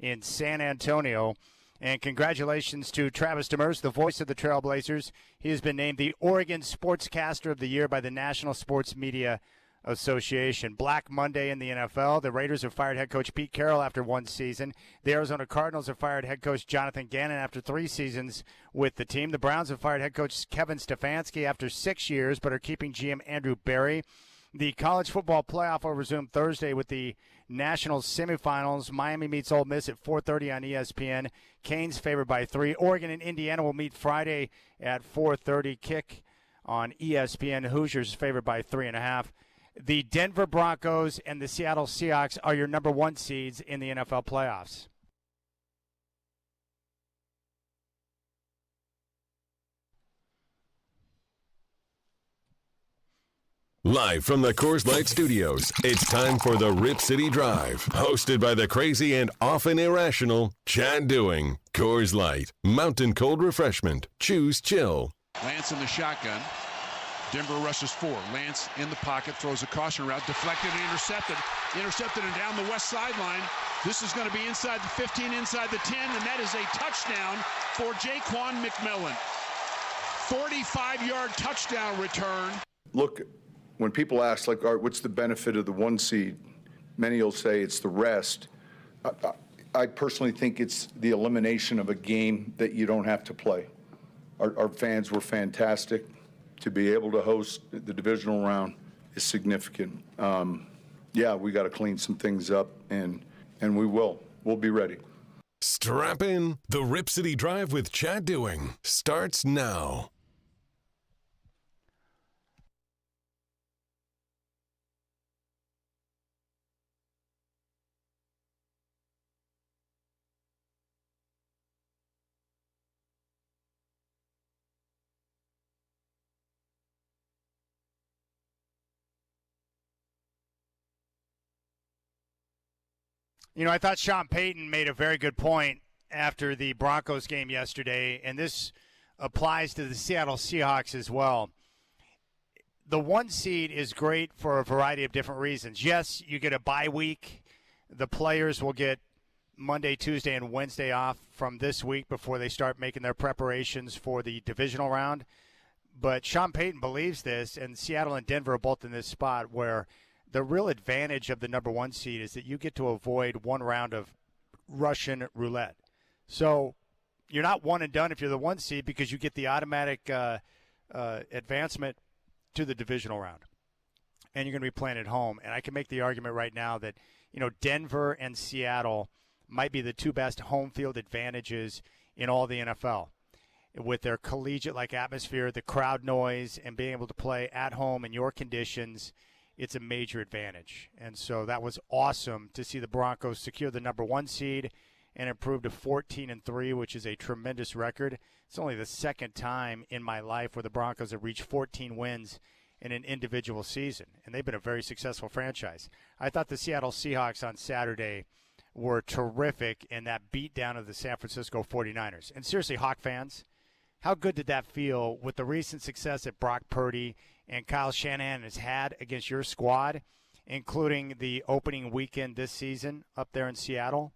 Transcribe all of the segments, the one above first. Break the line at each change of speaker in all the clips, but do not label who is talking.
in San Antonio. And congratulations to Travis Demers, the voice of the Trailblazers. He has been named the Oregon Sportscaster of the Year by the National Sports Media Association. Black Monday in the NFL. The Raiders have fired head coach Pete Carroll after one season. The Arizona Cardinals have fired head coach Jonathan Gannon after 3 seasons with the team. The Browns have fired head coach Kevin Stefanski after 6 years, but are keeping GM Andrew Berry. The college football playoff will resume Thursday with the national semifinals. Miami meets Ole Miss at 4:30 on ESPN. Canes favored by 3. Oregon and Indiana will meet Friday at 4:30. Kick on ESPN. Hoosiers favored by 3.5. The Denver Broncos and the Seattle Seahawks are your number 1 seeds in the NFL playoffs.
Live from the Coors Light Studios, it's time for the Rip City Drive, hosted by the crazy and often irrational Chad Doing. Coors Light, mountain cold refreshment. Choose chill.
Lance in the shotgun. Denver rushes 4. Lance in the pocket, throws a caution route, deflected and intercepted. Intercepted and down the west sideline. This is going to be inside the 15, inside the 10, and that is a touchdown for Jaquan McMillan. 45-yard touchdown return.
Look, when people ask, like, all right, what's the benefit of the 1 seed? Many will say it's the rest. I personally think it's the elimination of a game that you don't have to play. Our fans were fantastic. To be able to host the divisional round is significant. Yeah, we got to clean some things up, and we will. We'll be ready.
Strap in. The Rip City Drive with Chad Doing starts now.
You know, I thought Sean Payton made a very good point after the Broncos game yesterday, and this applies to the Seattle Seahawks as well. The 1 seed is great for a variety of different reasons. Yes, you get a bye week. The players will get Monday, Tuesday, and Wednesday off from this week before they start making their preparations for the divisional round. But Sean Payton believes this, and Seattle and Denver are both in this spot where the real advantage of the number 1 seed is that you get to avoid 1 round of Russian roulette. So you're not one and done if you're the 1 seed because you get the automatic advancement to the divisional round. And you're going to be playing at home. And I can make the argument right now that, you know, Denver and Seattle might be the 2 best home field advantages in all the NFL. With their collegiate-like atmosphere, the crowd noise, and being able to play at home in your conditions, it's a major advantage. And so that was awesome to see the Broncos secure the number 1 seed and improve to 14-3, which is a tremendous record. It's only the 2nd time in my life where the Broncos have reached 14 wins in an individual season, and they've been a very successful franchise. I thought the Seattle Seahawks on Saturday were terrific in that beatdown of the San Francisco 49ers. And seriously, Hawk fans, how good did that feel with the recent success that Brock Purdy and Kyle Shanahan has had against your squad, including the opening weekend this season up there in Seattle,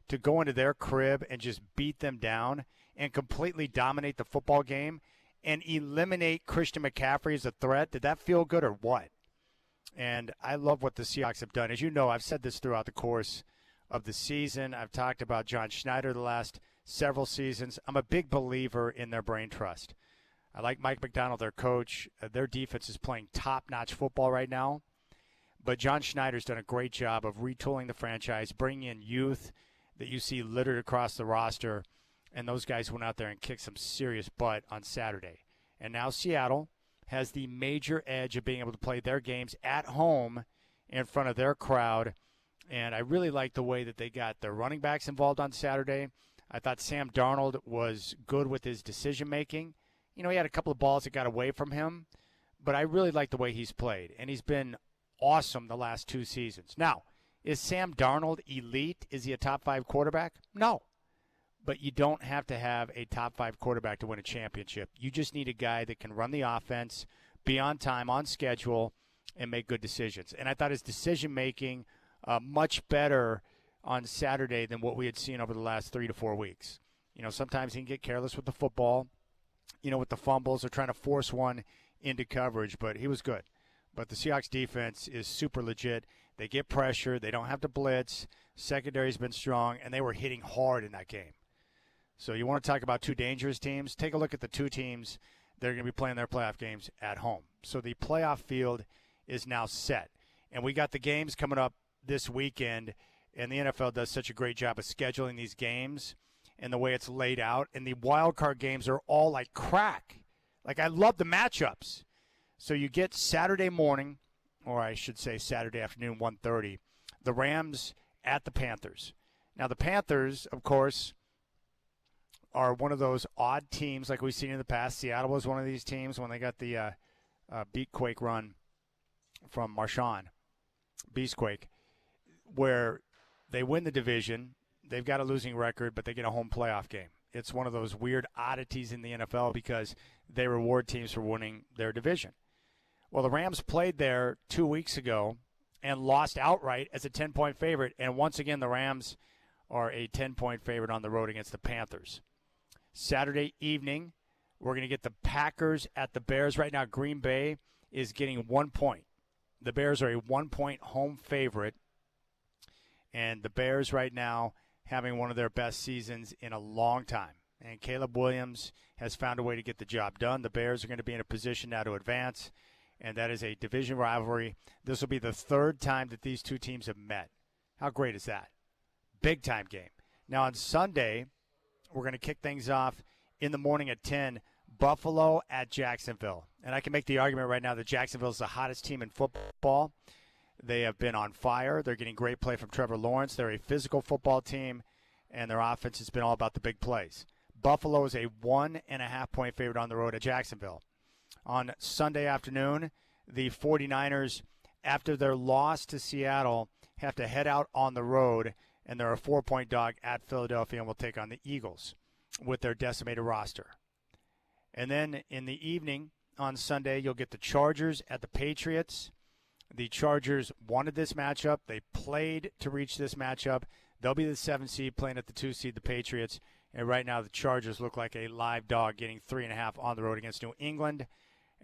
to go into their crib and just beat them down and completely dominate the football game and eliminate Christian McCaffrey as a threat? Did that feel good or what? And I love what the Seahawks have done. As you know, I've said this throughout the course of the season. I've talked about John Schneider the last several seasons. I'm a big believer in their brain trust. I like Mike McDonald, their coach. Their defense is playing top-notch football right now. But John Schneider's done a great job of retooling the franchise, bringing in youth that you see littered across the roster. And those guys went out there and kicked some serious butt on Saturday. And now Seattle has the major edge of being able to play their games at home in front of their crowd. And I really like the way that they got their running backs involved on Saturday. I thought Sam Darnold was good with his decision-making. You know, he had a couple of balls that got away from him, but I really like the way he's played, and he's been awesome the last 2 seasons. Now, is Sam Darnold elite? Is he a top-5 quarterback? No, but you don't have to have a top-5 quarterback to win a championship. You just need a guy that can run the offense, be on time, on schedule, and make good decisions. And I thought his decision-making much better on Saturday than what we had seen over the last 3 to 4 weeks. Sometimes he can get careless with the football, with the fumbles or trying to force one into coverage, but he was good. But the Seahawks defense is super legit. They get pressure. They don't have to blitz. Secondary's been strong, and they were hitting hard in that game. So you want to talk about two dangerous teams? Take a look at the two teams that are going to be playing their playoff games at home. So the playoff field is now set. And we got the games coming up this weekend, and the NFL does such a great job of scheduling these games and the way it's laid out. And the wild card games are all like crack. Like, I love the matchups. So you get Saturday morning, or I should say Saturday afternoon, 1:30, the Rams at the Panthers. Now, the Panthers, of course, are one of those odd teams like we've seen in the past. Seattle was one of these teams when they got the Beatquake run from Marshawn, Beastquake, where they win the division. They've got a losing record, but they get a home playoff game. It's one of those weird oddities in the NFL because they reward teams for winning their division. Well, the Rams played there 2 weeks ago and lost outright as a 10-point favorite. And once again, the Rams are a 10-point favorite on the road against the Panthers. Saturday evening, we're going to get the Packers at the Bears. Right now, Green Bay is getting 1 point. The Bears are a 1-point home favorite. And the Bears right now having one of their best seasons in a long time. And Caleb Williams has found a way to get the job done. The Bears are going to be in a position now to advance. And that is a division rivalry. This will be the third time that these two teams have met. How great is that? Big-time game. Now, on Sunday, we're going to kick things off in the morning at 10, Buffalo at Jacksonville. And I can make the argument right now that Jacksonville is the hottest team in football. They have been on fire. They're getting great play from Trevor Lawrence. They're a physical football team, and their offense has been all about the big plays. Buffalo is a 1.5-point favorite on the road at Jacksonville. On Sunday afternoon, the 49ers, after their loss to Seattle, have to head out on the road, and they're a 4-point dog at Philadelphia and will take on the Eagles with their decimated roster. And then in the evening on Sunday, you'll get the Chargers at the Patriots. The Chargers wanted this matchup. They played to reach this matchup. They'll be the 7 seed playing at the 2 seed, the Patriots. And right now the Chargers look like a live dog getting 3.5 on the road against New England.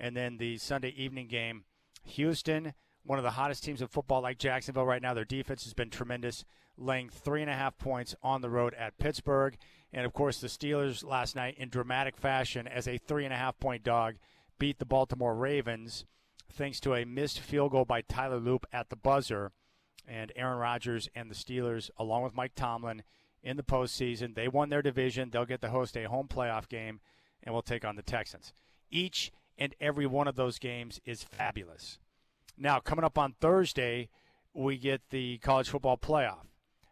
And then the Sunday evening game, Houston, one of the hottest teams in football like Jacksonville right now. Their defense has been tremendous, laying 3.5 points on the road at Pittsburgh. And, of course, the Steelers last night in dramatic fashion as a 3.5-point dog beat the Baltimore Ravens thanks to a missed field goal by Tyler Loop at the buzzer. And Aaron Rodgers and the Steelers, along with Mike Tomlin, in the postseason. They won their division. They'll get to host a home playoff game, and will take on the Texans. Each and every one of those games is fabulous. Now, coming up on Thursday, we get the college football playoff.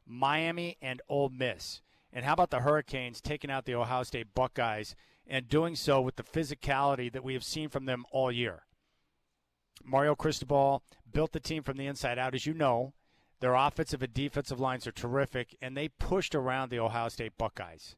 Miami and Ole Miss. And how about the Hurricanes taking out the Ohio State Buckeyes and doing so with the physicality that we have seen from them all year? Mario Cristobal built the team from the inside out. As you know, their offensive and defensive lines are terrific, and they pushed around the Ohio State Buckeyes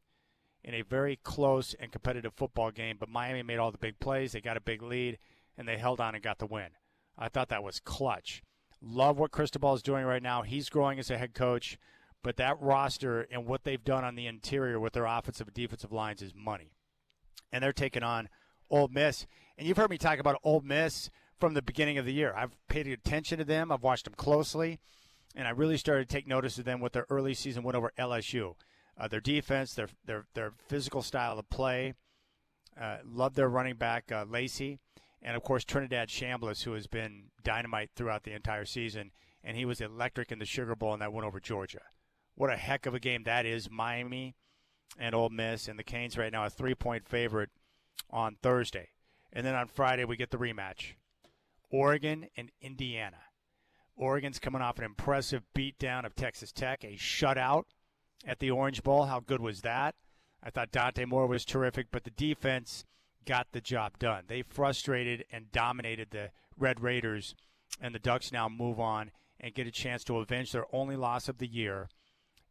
in a very close and competitive football game. But Miami made all the big plays. They got a big lead, and they held on and got the win. I thought that was clutch. Love what Cristobal is doing right now. He's growing as a head coach, but that roster and what they've done on the interior with their offensive and defensive lines is money. And they're taking on Ole Miss. And you've heard me talk about Ole Miss from the beginning of the year. I've paid attention to them. I've watched them closely. And I really started to take notice of them with their early season win over LSU. Their defense, their physical style of play. Love their running back, Lacey. And, of course, Trinidad Chambliss, who has been dynamite throughout the entire season. And he was electric in the Sugar Bowl in that win over Georgia. What a heck of a game that is, Miami and Ole Miss. And the Canes right now a 3-point favorite on Thursday. And then on Friday we get the rematch. Oregon and Indiana. Oregon's coming off an impressive beatdown of Texas Tech, a shutout at the Orange Bowl. How good was that? I thought Dante Moore was terrific, but the defense got the job done. They frustrated and dominated the Red Raiders, and the Ducks now move on and get a chance to avenge their only loss of the year.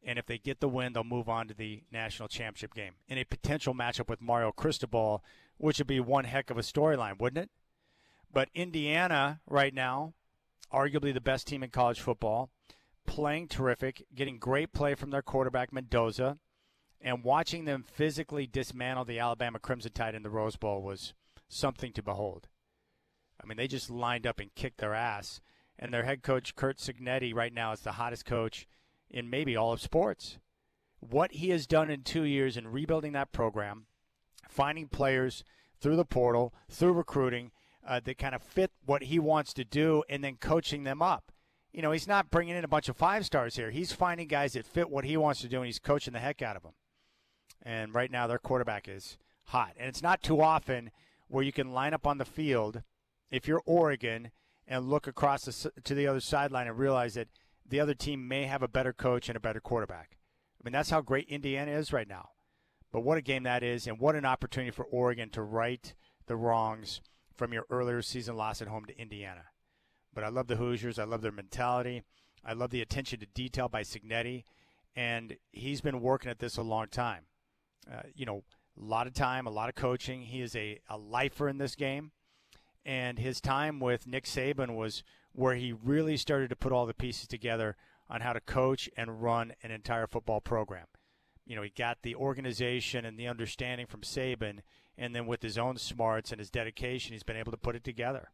And if they get the win, they'll move on to the national championship game in a potential matchup with Mario Cristobal, which would be one heck of a storyline, wouldn't it? But Indiana right now, arguably the best team in college football. playing terrific, getting great play from their quarterback, Mendoza, and watching them physically dismantle the Alabama Crimson Tide in the Rose Bowl was something to behold. I mean, they just lined up and kicked their ass. And their head coach, Curt Cignetti, right now is the hottest coach in maybe all of sports. What he has done in 2 years in rebuilding that program, finding players through the portal, through recruiting, that kind of fit what he wants to do, and then coaching them up. You know, he's not bringing in a bunch of 5-stars here. He's finding guys that fit what he wants to do, and he's coaching the heck out of them. And right now their quarterback is hot. And it's not too often where you can line up on the field, if you're Oregon, and look across to the other sideline and realize that the other team may have a better coach and a better quarterback. I mean, that's how great Indiana is right now. But what a game that is, and what an opportunity for Oregon to right the wrongs from your earlier season loss at home to Indiana. But I love the Hoosiers. I love their mentality. I love the attention to detail by Cignetti. And he's been working at this a long time. A lot of time, a lot of coaching. He is a lifer in this game. And his time with Nick Saban was where he really started to put all the pieces together on how to coach and run an entire football program. He got the organization and the understanding from Saban, and then with his own smarts and his dedication, he's been able to put it together.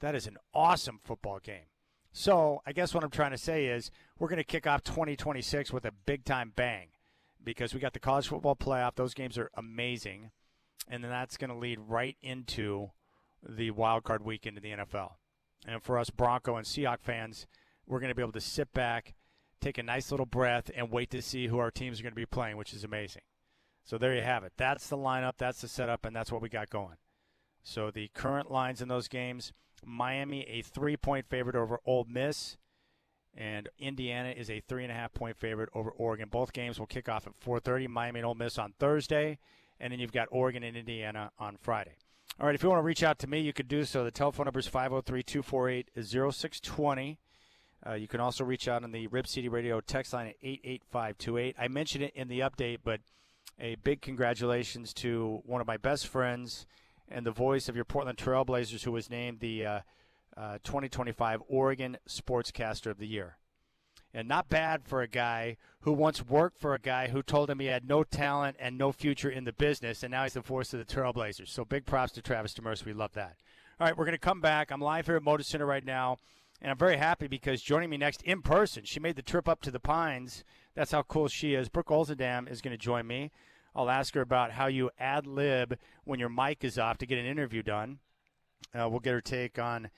That is an awesome football game. So I guess what I'm trying to say is we're going to kick off 2026 with a big-time bang because we got the college football playoff. Those games are amazing. And then that's going to lead right into the wild card weekend of the NFL. And for us Bronco and Seahawks fans, we're going to be able to sit back, take a nice little breath, and wait to see who our teams are going to be playing, which is amazing. So there you have it. That's the lineup, that's the setup, and that's what we got going. So the current lines in those games, Miami a 3-point favorite over Ole Miss, and Indiana is a 3.5-point favorite over Oregon. Both games will kick off at 4:30, Miami and Ole Miss on Thursday, and then you've got Oregon and Indiana on Friday. All right, if you want to reach out to me, you could do so. The telephone number is 503-248-0620. You can also reach out on the Rip City Radio text line at 88528. I mentioned it in the update, but a big congratulations to one of my best friends and the voice of your Portland Trail Blazers, who was named the 2025 Oregon Sportscaster of the Year. And not bad for a guy who once worked for a guy who told him he had no talent and no future in the business, and now he's the voice of the Trailblazers. So big props to Travis Demers. We love that. All right, we're going to come back. I'm live here at Motor Center right now, and I'm very happy because joining me next in person, she made the trip up to the Pines. That's how cool she is. Brooke Olzendam is going to join me. I'll ask her about how you ad-lib when your mic is off to get an interview done. We'll get her take on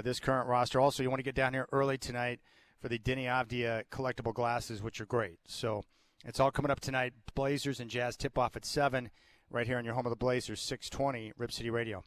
this current roster. Also, you want to get down here early tonight for the Denny Avdia collectible glasses, which are great. So it's all coming up tonight. Blazers and Jazz tip-off at 7 right here on your home of the Blazers, 620 Rip City Radio.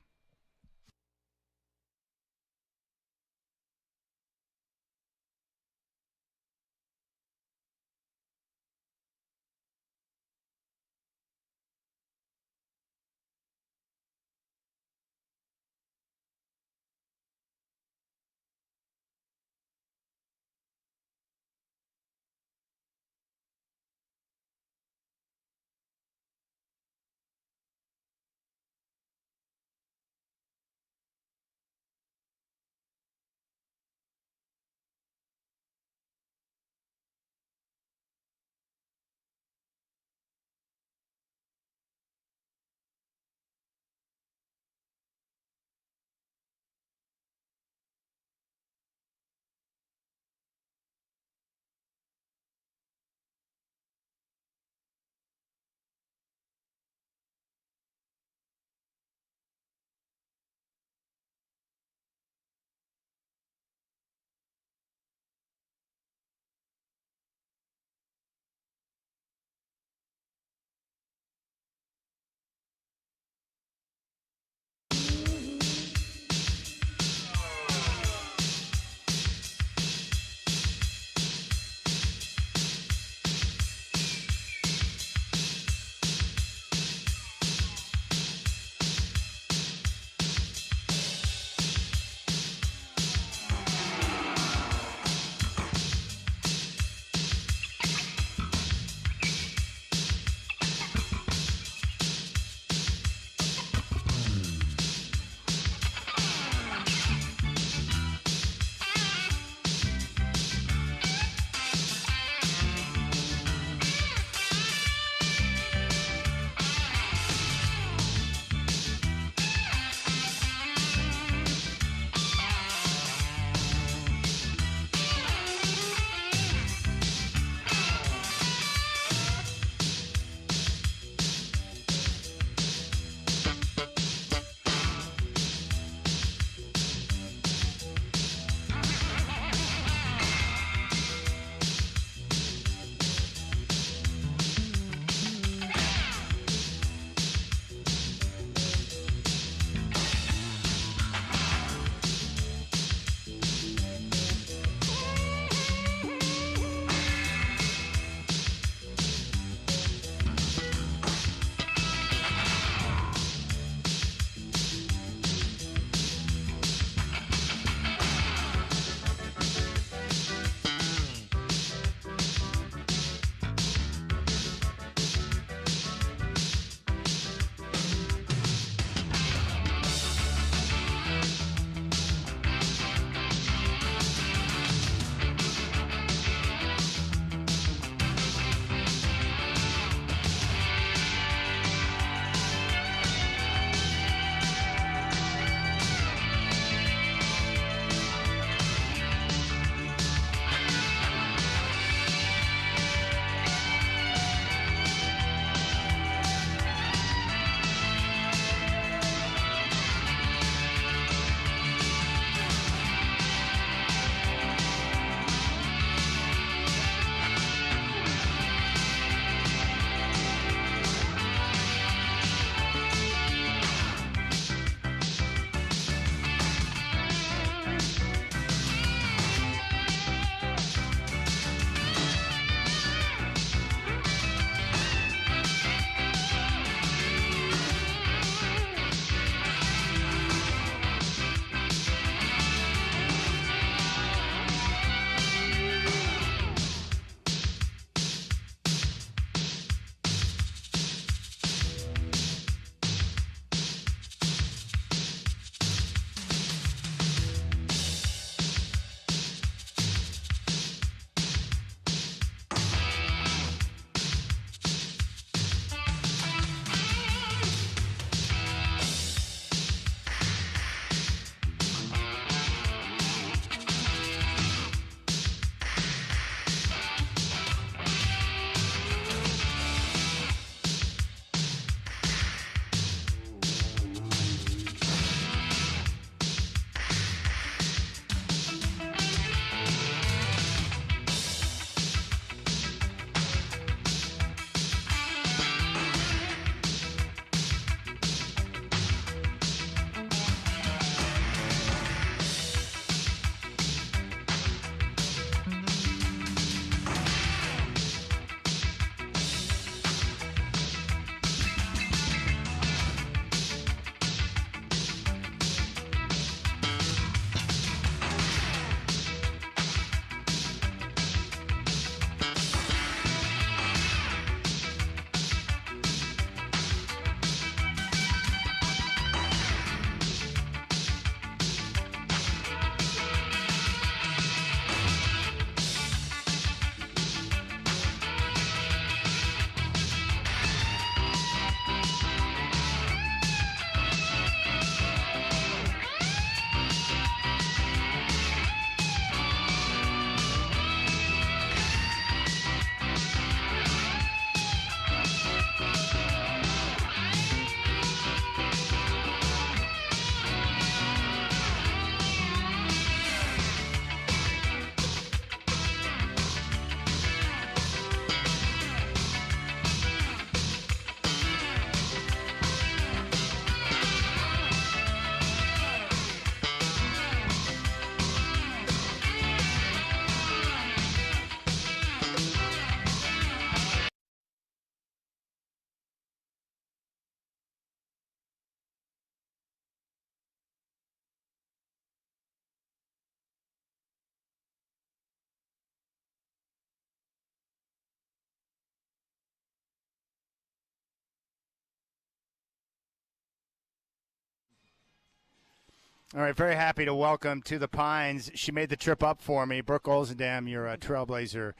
All right, very happy to welcome to the Pines. She made the trip up for me, Brooke Olzendam, your Trailblazer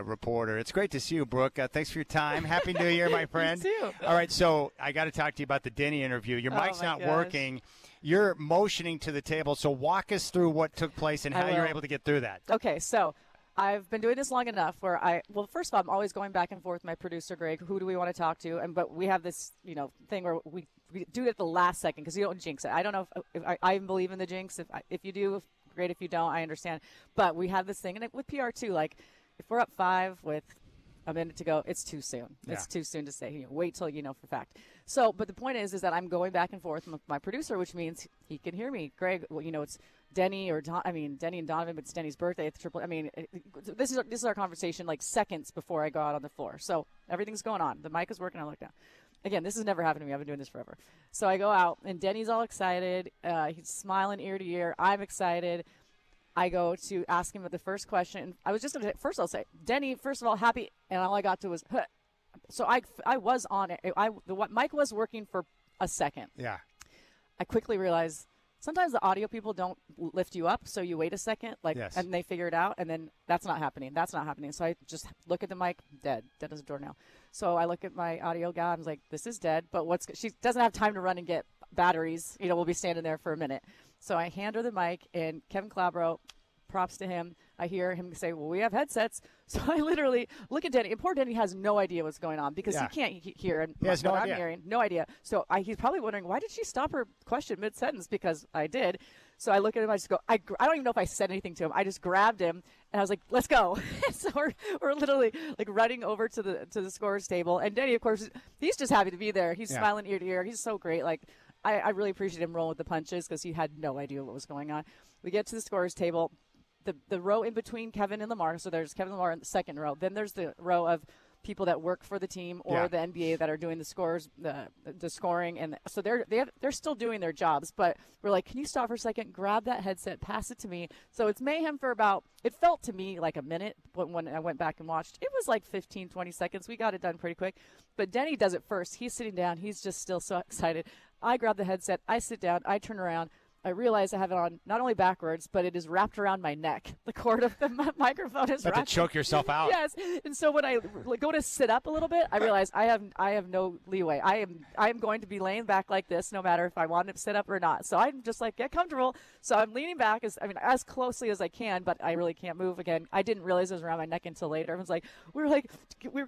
reporter. It's great to see you, Brooke. Thanks for your time. Happy New Year, my friend.
You too.
All right, so I got to talk to you about the Denny interview. Your mic's not working. You're motioning to the table, so walk us through what took place and how you're able to get through that.
Okay, so I've been doing this long enough where first of all, I'm always going back and forth with my producer, Greg. Who do we want to talk to? But we have this, thing where we do it at the last second because you don't jinx it. I don't know if I believe in the jinx. If you do, great. If you don't, I understand. But we have this thing, and with PR too, like if we're up 5 with a minute to go, it's too soon.
Yeah.
It's too soon to say. Wait till you know for fact. So, but the point is that I'm going back and forth with my producer, which means he can hear me. Greg, it's Denny Denny and Donovan, but it's Denny's birthday at the triple. This is our conversation like seconds before I go out on the floor. So everything's going on. The mic is working. I look down. Again, this has never happened to me. I've been doing this forever. So I go out, and Denny's all excited. He's smiling ear to ear. I'm excited. I go to ask him the first question. I was just going to first I'll say, Denny, first of all, happy. And all I got to was, huh. So I was on it. The mic was working for a second.
Yeah.
I quickly realized sometimes the audio people don't lift you up, so you wait a second, and they figure it out, and then that's not happening. So I just look at the mic, dead as a doornail. So I look at my audio guy, I was like, this is dead, but she doesn't have time to run and get batteries. We'll be standing there for a minute. So I hand her the mic, and Kevin Calabro, props to him, I hear him say, well, we have headsets. So I literally look at Denny. And poor Denny has no idea what's going on because he can't hear what I'm hearing. No idea. So he's probably wondering, why did she stop her question mid-sentence? Because I did. So I look at him. I just go, I don't even know if I said anything to him. I just grabbed him, and I was like, let's go. So we're literally like running over to the scorer's table. And Denny, of course, he's just happy to be there. He's smiling ear to ear. He's so great. Like, I really appreciate him rolling with the punches because he had no idea what was going on. We get to the scorer's table. The row in between Kevin and Lamar, so there's Kevin and Lamar in the second row. Then there's the row of people that work for the team or the NBA that are doing the scores, the scoring, and so they're still doing their jobs. But we're like, can you stop for a second? Grab that headset, pass it to me. So it's mayhem for about. It felt to me like a minute, but when I went back and watched, it was like 15, 20 seconds. We got it done pretty quick. But Denny does it first. He's sitting down. He's just still so excited. I grab the headset. I sit down. I turn around. I realize I have it on not only backwards, but it is wrapped around my neck. The cord of the microphone is wrapped.
To choke yourself out.
Yes. And so when I go to sit up a little bit, I realize I have no leeway. I am going to be laying back like this no matter if I want to sit up or not. So I'm just like, get comfortable. So I'm leaning back as closely as I can, but I really can't move again. I didn't realize it was around my neck until later. Everyone's like, we were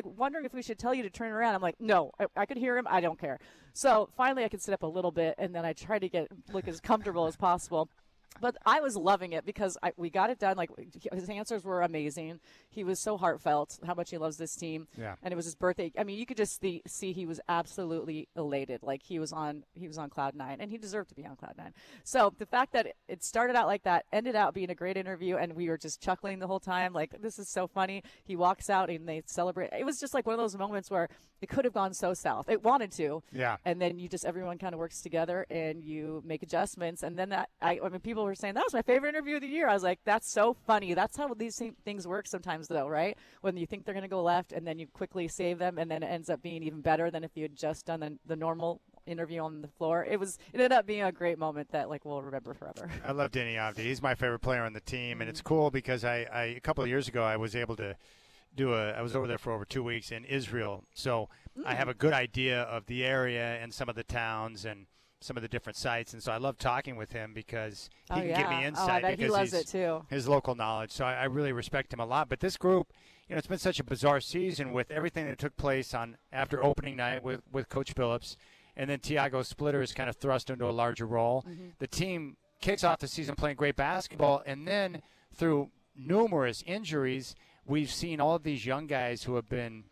wondering if we should tell you to turn around. I'm like, no, I could hear him. I don't care. So finally I could sit up a little bit, and then I tried to look as comfortable as possible. But I was loving it because we got it done. Like, his answers were amazing. He was so heartfelt how much he loves this team.
Yeah.
And it was his birthday. I mean, you could just see he was absolutely elated. Like, he was on cloud 9, and he deserved to be on cloud 9. So the fact that it started out like that, ended out being a great interview, and we were just chuckling the whole time. Like, this is so funny. He walks out and they celebrate. It was just like one of those moments where it could have gone so south. It wanted to.
Yeah.
And then everyone kind of works together and you make adjustments. And then people were saying, that was my favorite interview of the year. I was like, that's so funny. That's how these things work sometimes, though, right? When you think they're going to go left and then you quickly save them, and then it ends up being even better than if you had just done the normal interview on the floor. It ended up being a great moment that we'll remember forever.
I love Denny Avdi. He's my favorite player on the team, and it's cool because a couple of years ago I was able to I was over there for over 2 weeks in Israel, so I have a good idea of the area and some of the towns and some of the different sites, and so I love talking with him because he can give me insight.
I bet
because
he loves it too.
His local knowledge, so I really respect him a lot. But this group, it's been such a bizarre season with everything that took place after opening night with Coach Phillips, and then Tiago Splitter is kind of thrust into a larger role. Mm-hmm. The team kicks off the season playing great basketball, and then through numerous injuries, we've seen all of these young guys who have been,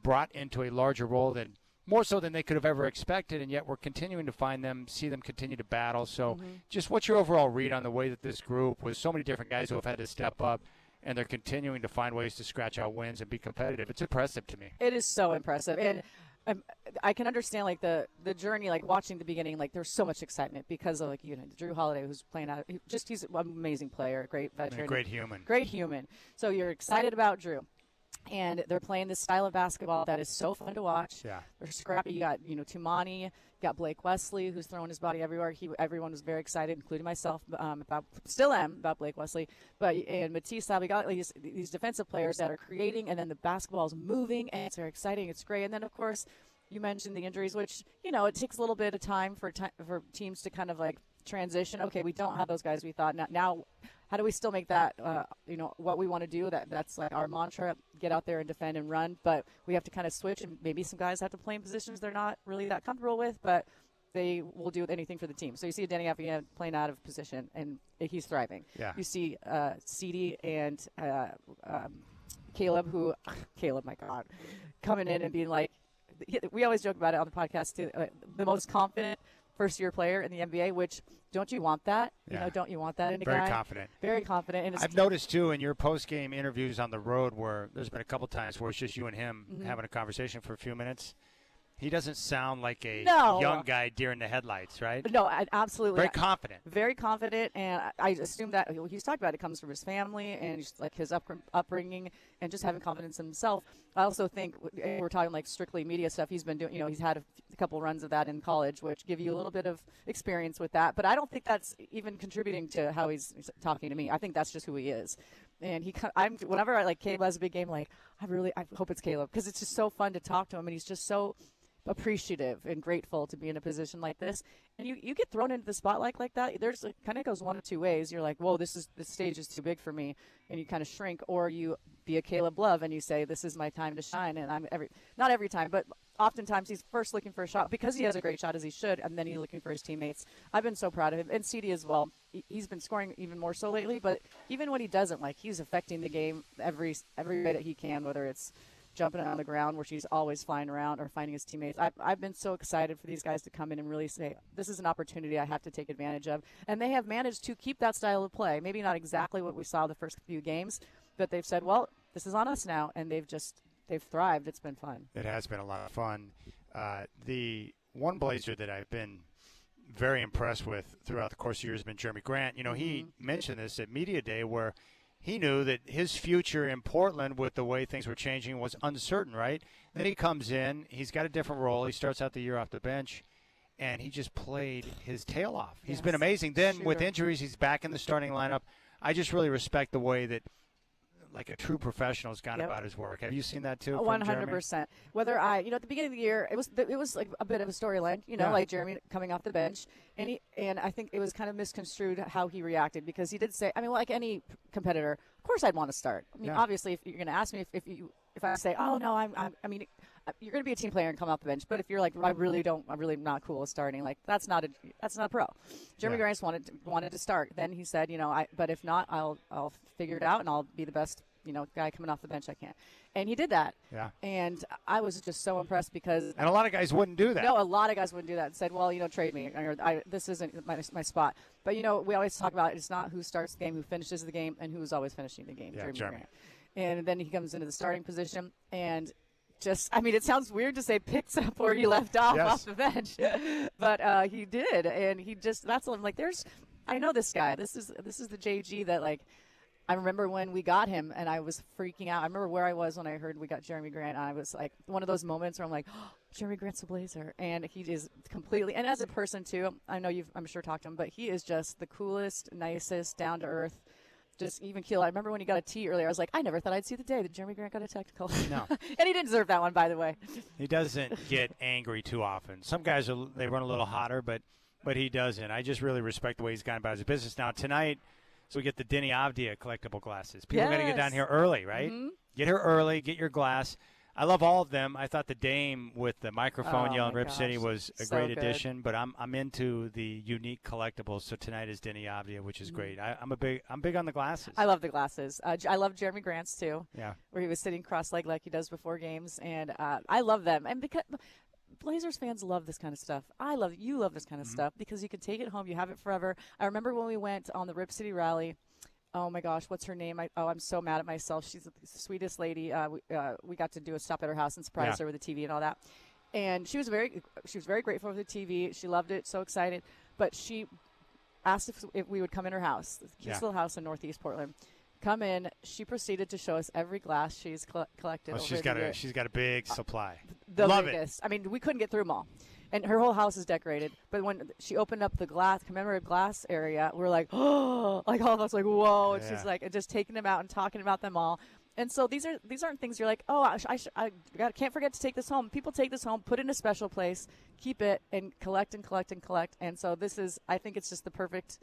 brought into a larger role more so than they could have ever expected, and yet we're continuing to see them continue to battle. So just what's your overall read on the way that this group, with so many different guys who have had to step up, and they're continuing to find ways to scratch out wins and be competitive? It's impressive to me.
It is so impressive. And I can understand the journey, watching the beginning, there's so much excitement because of Drew Holiday, who's playing out. He's an amazing player, great veteran,
great human.
Great human. So you're excited about Drew. And they're playing this style of basketball that is so fun to watch.
Yeah.
They're scrappy. You got, Tumani, you got Blake Wesley, who's throwing his body everywhere. Everyone was very excited, including myself, about Blake Wesley. And Matisse, we got these defensive players that are creating, and then the basketball's moving, and it's very exciting. It's great. And then, of course, you mentioned the injuries, which, it takes a little bit of time for teams to kind of like transition. Okay, we don't have those guys we thought. Now how do we still make that, what we want to do? That's like our mantra, get out there and defend and run. But we have to kind of switch, and maybe some guys have to play in positions they're not really that comfortable with, but they will do anything for the team. So you see Denny Affian playing out of position, and he's thriving.
Yeah.
You see Ceedy and Caleb, my God, coming in and being like, we always joke about it on the podcast too, the most confident first-year player in the NBA, which don't you want that?
Yeah.
Don't you want that in a
Very
guy?
confident.
Very confident. And
I've noticed, too, in your post-game interviews on the road where there's been a couple times where it's just you and him having a conversation for a few minutes. He doesn't sound like a young guy deer in the headlights, right?
No, absolutely.
Very confident.
Very confident, and I assume that he's talked about it comes from his family and just like his upbringing and just having confidence in himself. I also think we're talking like strictly media stuff. He's been doing, he's had a couple runs of that in college, which give you a little bit of experience with that. But I don't think that's even contributing to how he's talking to me. I think that's just who he is. And whenever Caleb has a big game, I hope it's Caleb, because it's just so fun to talk to him, and he's just so appreciative and grateful to be in a position like this. And you get thrown into the spotlight like that, there's kind of goes one of two ways. You're like, whoa, this stage is too big for me, and you kind of shrink, or you be a Caleb Love and you say, this is my time to shine. And not every time, but oftentimes he's first looking for a shot because he has a great shot, as he should, and then he's looking for his teammates. I've been so proud of him, and Ceedy as well. He's been scoring even more so lately, but even when he doesn't, he's affecting the game every way that he can, whether it's jumping on the ground where she's always flying around or finding his teammates. I've been so excited for these guys to come in and really say, this is an opportunity I have to take advantage of. And they have managed to keep that style of play. Maybe not exactly what we saw the first few games, but they've said, well, this is on us now. And they've thrived. It's been fun.
It has been a lot of fun. The one Blazer that I've been very impressed with throughout the course of the year has been Jeremy Grant. He mentioned this at Media Day where he knew that his future in Portland with the way things were changing was uncertain, right? Then he comes in. He's got a different role. He starts out the year off the bench, and he just played his tail off. He's been amazing. Then with injuries, he's back in the starting lineup. I just really respect the way that a true professional has gone about his work. Have you seen that too?
100%. Whether at the beginning of the year, it was like a bit of a storyline, like Jeremy coming off the bench, and I think it was kind of misconstrued how he reacted, because he did say, like any competitor, of course I'd want to start. Obviously, if you're going to ask me if I say, oh no, you're going to be a team player and come off the bench. But if you're like, I'm really not cool with starting, that's not a pro. Jeremy Grant wanted to start. Then he said, but if not, I'll figure it out and I'll be the best, guy coming off the bench I can. And he did that. Yeah. And I was just so impressed because.
And a lot of guys wouldn't do that.
No, a lot of guys wouldn't do that and said, well, trade me. This isn't my spot. But, we always talk about it's not who starts the game, who finishes the game, and who's always finishing the game.
Yeah,
Jeremy Grant. And then he comes into the starting position and it sounds weird to say picks up where he left off the bench, but he did, and that's what I'm like. I know this guy. This is the JG that I remember when we got him, and I was freaking out. I remember where I was when I heard we got Jeremy Grant, and I was like, one of those moments where I'm like, oh, Jeremy Grant's a Blazer, and he is completely. And as a person too, I know I'm sure talked to him, but he is just the coolest, nicest, down to earth. Just even keel. I remember when he got a tee earlier, I was like, I never thought I'd see the day that Jeremy Grant got a technical.
No.
And he didn't deserve that one, by the way.
He doesn't get angry too often. Some guys, they run a little hotter, but he doesn't. I just really respect the way he's gone about his business. Now, tonight, so we get the Denny Avdia collectible glasses. People got to get down here early, right? Mm-hmm. Get here early, get your glass. I love all of them. I thought the dame with the microphone yelling Rip City was a great addition, but I'm into the unique collectibles. So tonight is Denny Avdia, which is great. I'm big on the glasses.
I love the glasses. I love Jeremy Grant's too.
Yeah,
where he was sitting cross-legged like he does before games, and I love them. And because Blazers fans love this kind of stuff. You love this kind of stuff because you can take it home. You have it forever. I remember when we went on the Rip City rally. Oh, my gosh, what's her name? I'm so mad at myself. She's the sweetest lady. We got to do a stop at her house and surprise her with the TV and all that. And she was very grateful for the TV. She loved it, so excited. But she asked if we would come in her house, the cute little house in Northeast Portland. come in. She proceeded to show us every glass she's collected.
Oh, she's got a big supply.
The
Love
biggest.
it.
I mean, we couldn't get through them all. And her whole house is decorated. But when she opened up the commemorative glass area, we're like, oh, like all of us, like, whoa. And she's like, just taking them out and talking about them all. And so these aren't things you're like, oh, I can't forget to take this home. People take this home, put it in a special place, keep it, and collect and collect and collect. And so I think it's just the perfect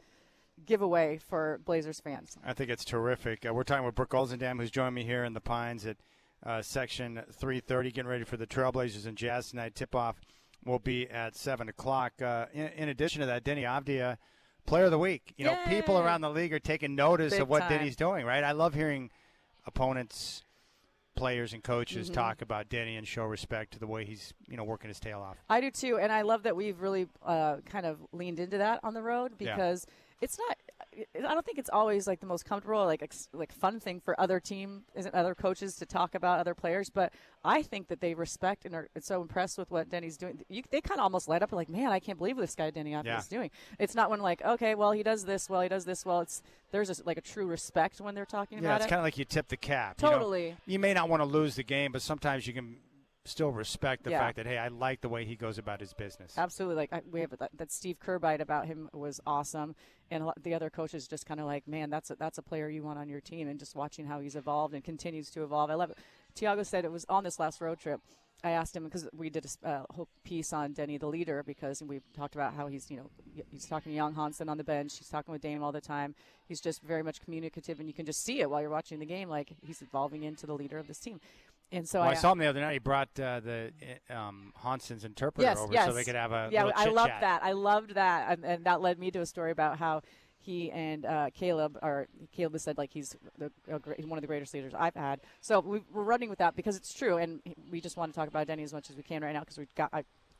giveaway for Blazers fans.
I think it's terrific. We're talking with Brooke Olzendam, who's joined me here in the Pines at Section 330, getting ready for the Trailblazers and Jazz tonight. Tip-off will be at 7 o'clock. In addition to that, Denny Avdia, Player of the Week. You know, people around the league are taking notice of what Denny's doing, right? I love hearing opponents, players, and coaches talk about Denny and show respect to the way he's, working his tail off.
I do too, and I love that we've really kind of leaned into that on the road because it's not. I don't think it's always like the most comfortable, like fun thing for other coaches to talk about other players. But I think that they respect and are so impressed with what Denny's doing. They kind of almost light up like, man, I can't believe this guy Denny Avdia is doing. It's not when like, okay, well he does this well, he does this well. There's a true respect when they're talking about it.
Yeah, it's kind of like you tip the cap.
Totally.
You may not want to lose the game, but sometimes you can still respect the fact that, hey, I like the way he goes about his business.
Absolutely. We have that Steve Kerr bite about him was awesome, and the other coaches just kind of like, man, that's a player you want on your team, and just watching how he's evolved and continues to evolve. I love it. Tiago said it was on this last road trip. I asked him because we did a whole piece on Denny the leader because we talked about how he's talking to Young Hansen on the bench. He's talking with Dame all the time. He's just very much communicative, and you can just see it while you're watching the game, like he's evolving into the leader of this team. And so
I saw him the other night. He brought the Hansen's interpreter over so they could have a little
I loved
chit-chat.
that. I loved that, and that led me to a story about how he and Caleb said like he's one of the greatest leaders I've had. So we're running with that because it's true, and we just want to talk about Denny as much as we can right now because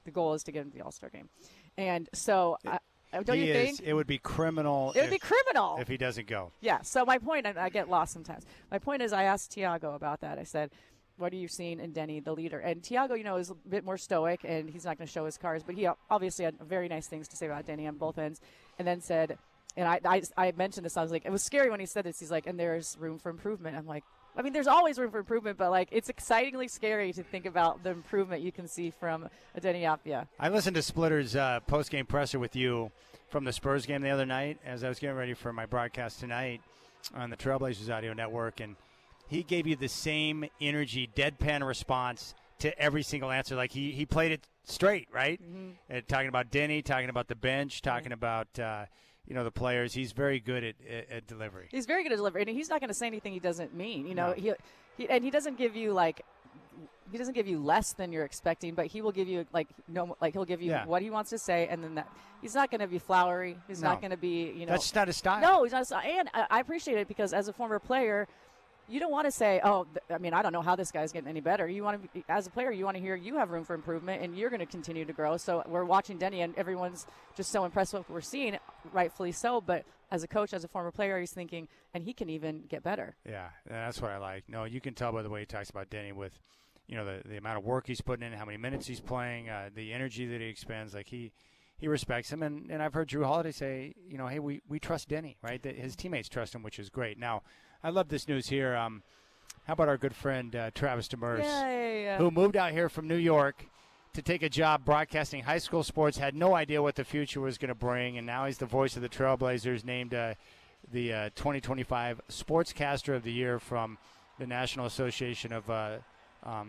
the goal is to get him to the All-Star game, and so. Don't you think?
It would be criminal.
It would be criminal
if he doesn't go.
Yeah. So my point, and I get lost sometimes. My point is, I asked Tiago about that. I said, "What are you seeing in Denny, the leader?" And Tiago, is a bit more stoic, and he's not going to show his cards, but he obviously had very nice things to say about Denny on both ends. And then said, and I mentioned this. I was like, it was scary when he said this. He's like, and there's room for improvement. I'm like, I mean, there's always room for improvement, but like it's excitingly scary to think about the improvement you can see from Denny Avdia.
I listened to Splitter's post-game presser with you from the Spurs game the other night as I was getting ready for my broadcast tonight on the Trailblazers audio network, and he gave you the same energy, deadpan response to every single answer. Like he played it straight, right? Mm-hmm. Talking about Denny, talking about the bench, talking about the players. He's very good at delivery.
He's very good at delivery, and he's not going to say anything he doesn't mean.
No.
He doesn't give you he doesn't give you less than you're expecting, but he will give you he'll give you what he wants to say, and then he's not going to be flowery. He's not going to be
That's just not his style.
No, he's not. And I appreciate it because as a former player, you don't want to say, oh, I don't know how this guy's getting any better. You want to, as a player, you want to hear you have room for improvement and you're going to continue to grow. So we're watching Denny and everyone's just so impressed with what we're seeing, rightfully so. But as a coach, as a former player, he's thinking, and he can even get better.
Yeah, that's what I like. No, you can tell by the way he talks about Denny with, the amount of work he's putting in, how many minutes he's playing, the energy that he expends. Like he respects him. And I've heard Drew Holiday say, hey, we trust Denny, right? That his teammates trust him, which is great. Now, I love this news here. How about our good friend Travis Demers, who moved out here from New York to take a job broadcasting high school sports, had no idea what the future was going to bring, and now he's the voice of the Trailblazers, named the 2025 Sportscaster of the Year from the National Association of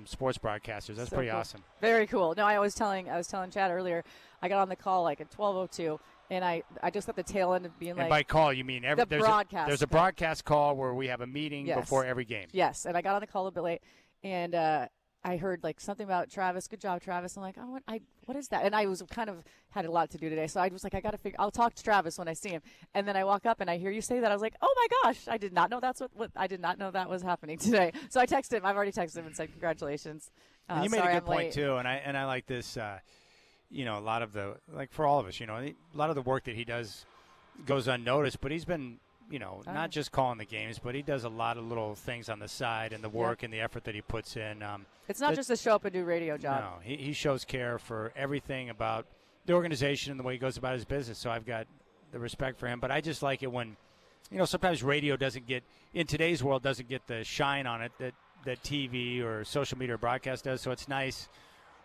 Sports Broadcasters. That's pretty awesome.
Very cool. No, I was telling Chad earlier, I got on the call like at 12:02. And I just got the tail end of being
and by call, you mean
there's broadcast.
There's a broadcast call where we have a meeting before every game.
Yes, and I got on the call a bit late, and I heard like something about Travis. Good job, Travis. I'm like, oh, what is that? And I was had a lot to do today, so I was like, I got to figure. I'll talk to Travis when I see him. And then I walk up and I hear you say that. I was like, oh my gosh, I did not know that's what I did not know that was happening today. So I texted him. I've already texted him and said congratulations.
You made a good point too, and I like this. A lot of the, for all of us, a lot of the work that he does goes unnoticed, but he's been, not just calling the games, but he does a lot of little things on the side and the work and the effort that he puts in.
It's not just a show up and do radio job.
No, he shows care for everything about the organization and the way he goes about his business. So I've got the respect for him, but I just like it when sometimes radio doesn't get, in today's world, doesn't get the shine on it that TV or social media or broadcast does. So it's nice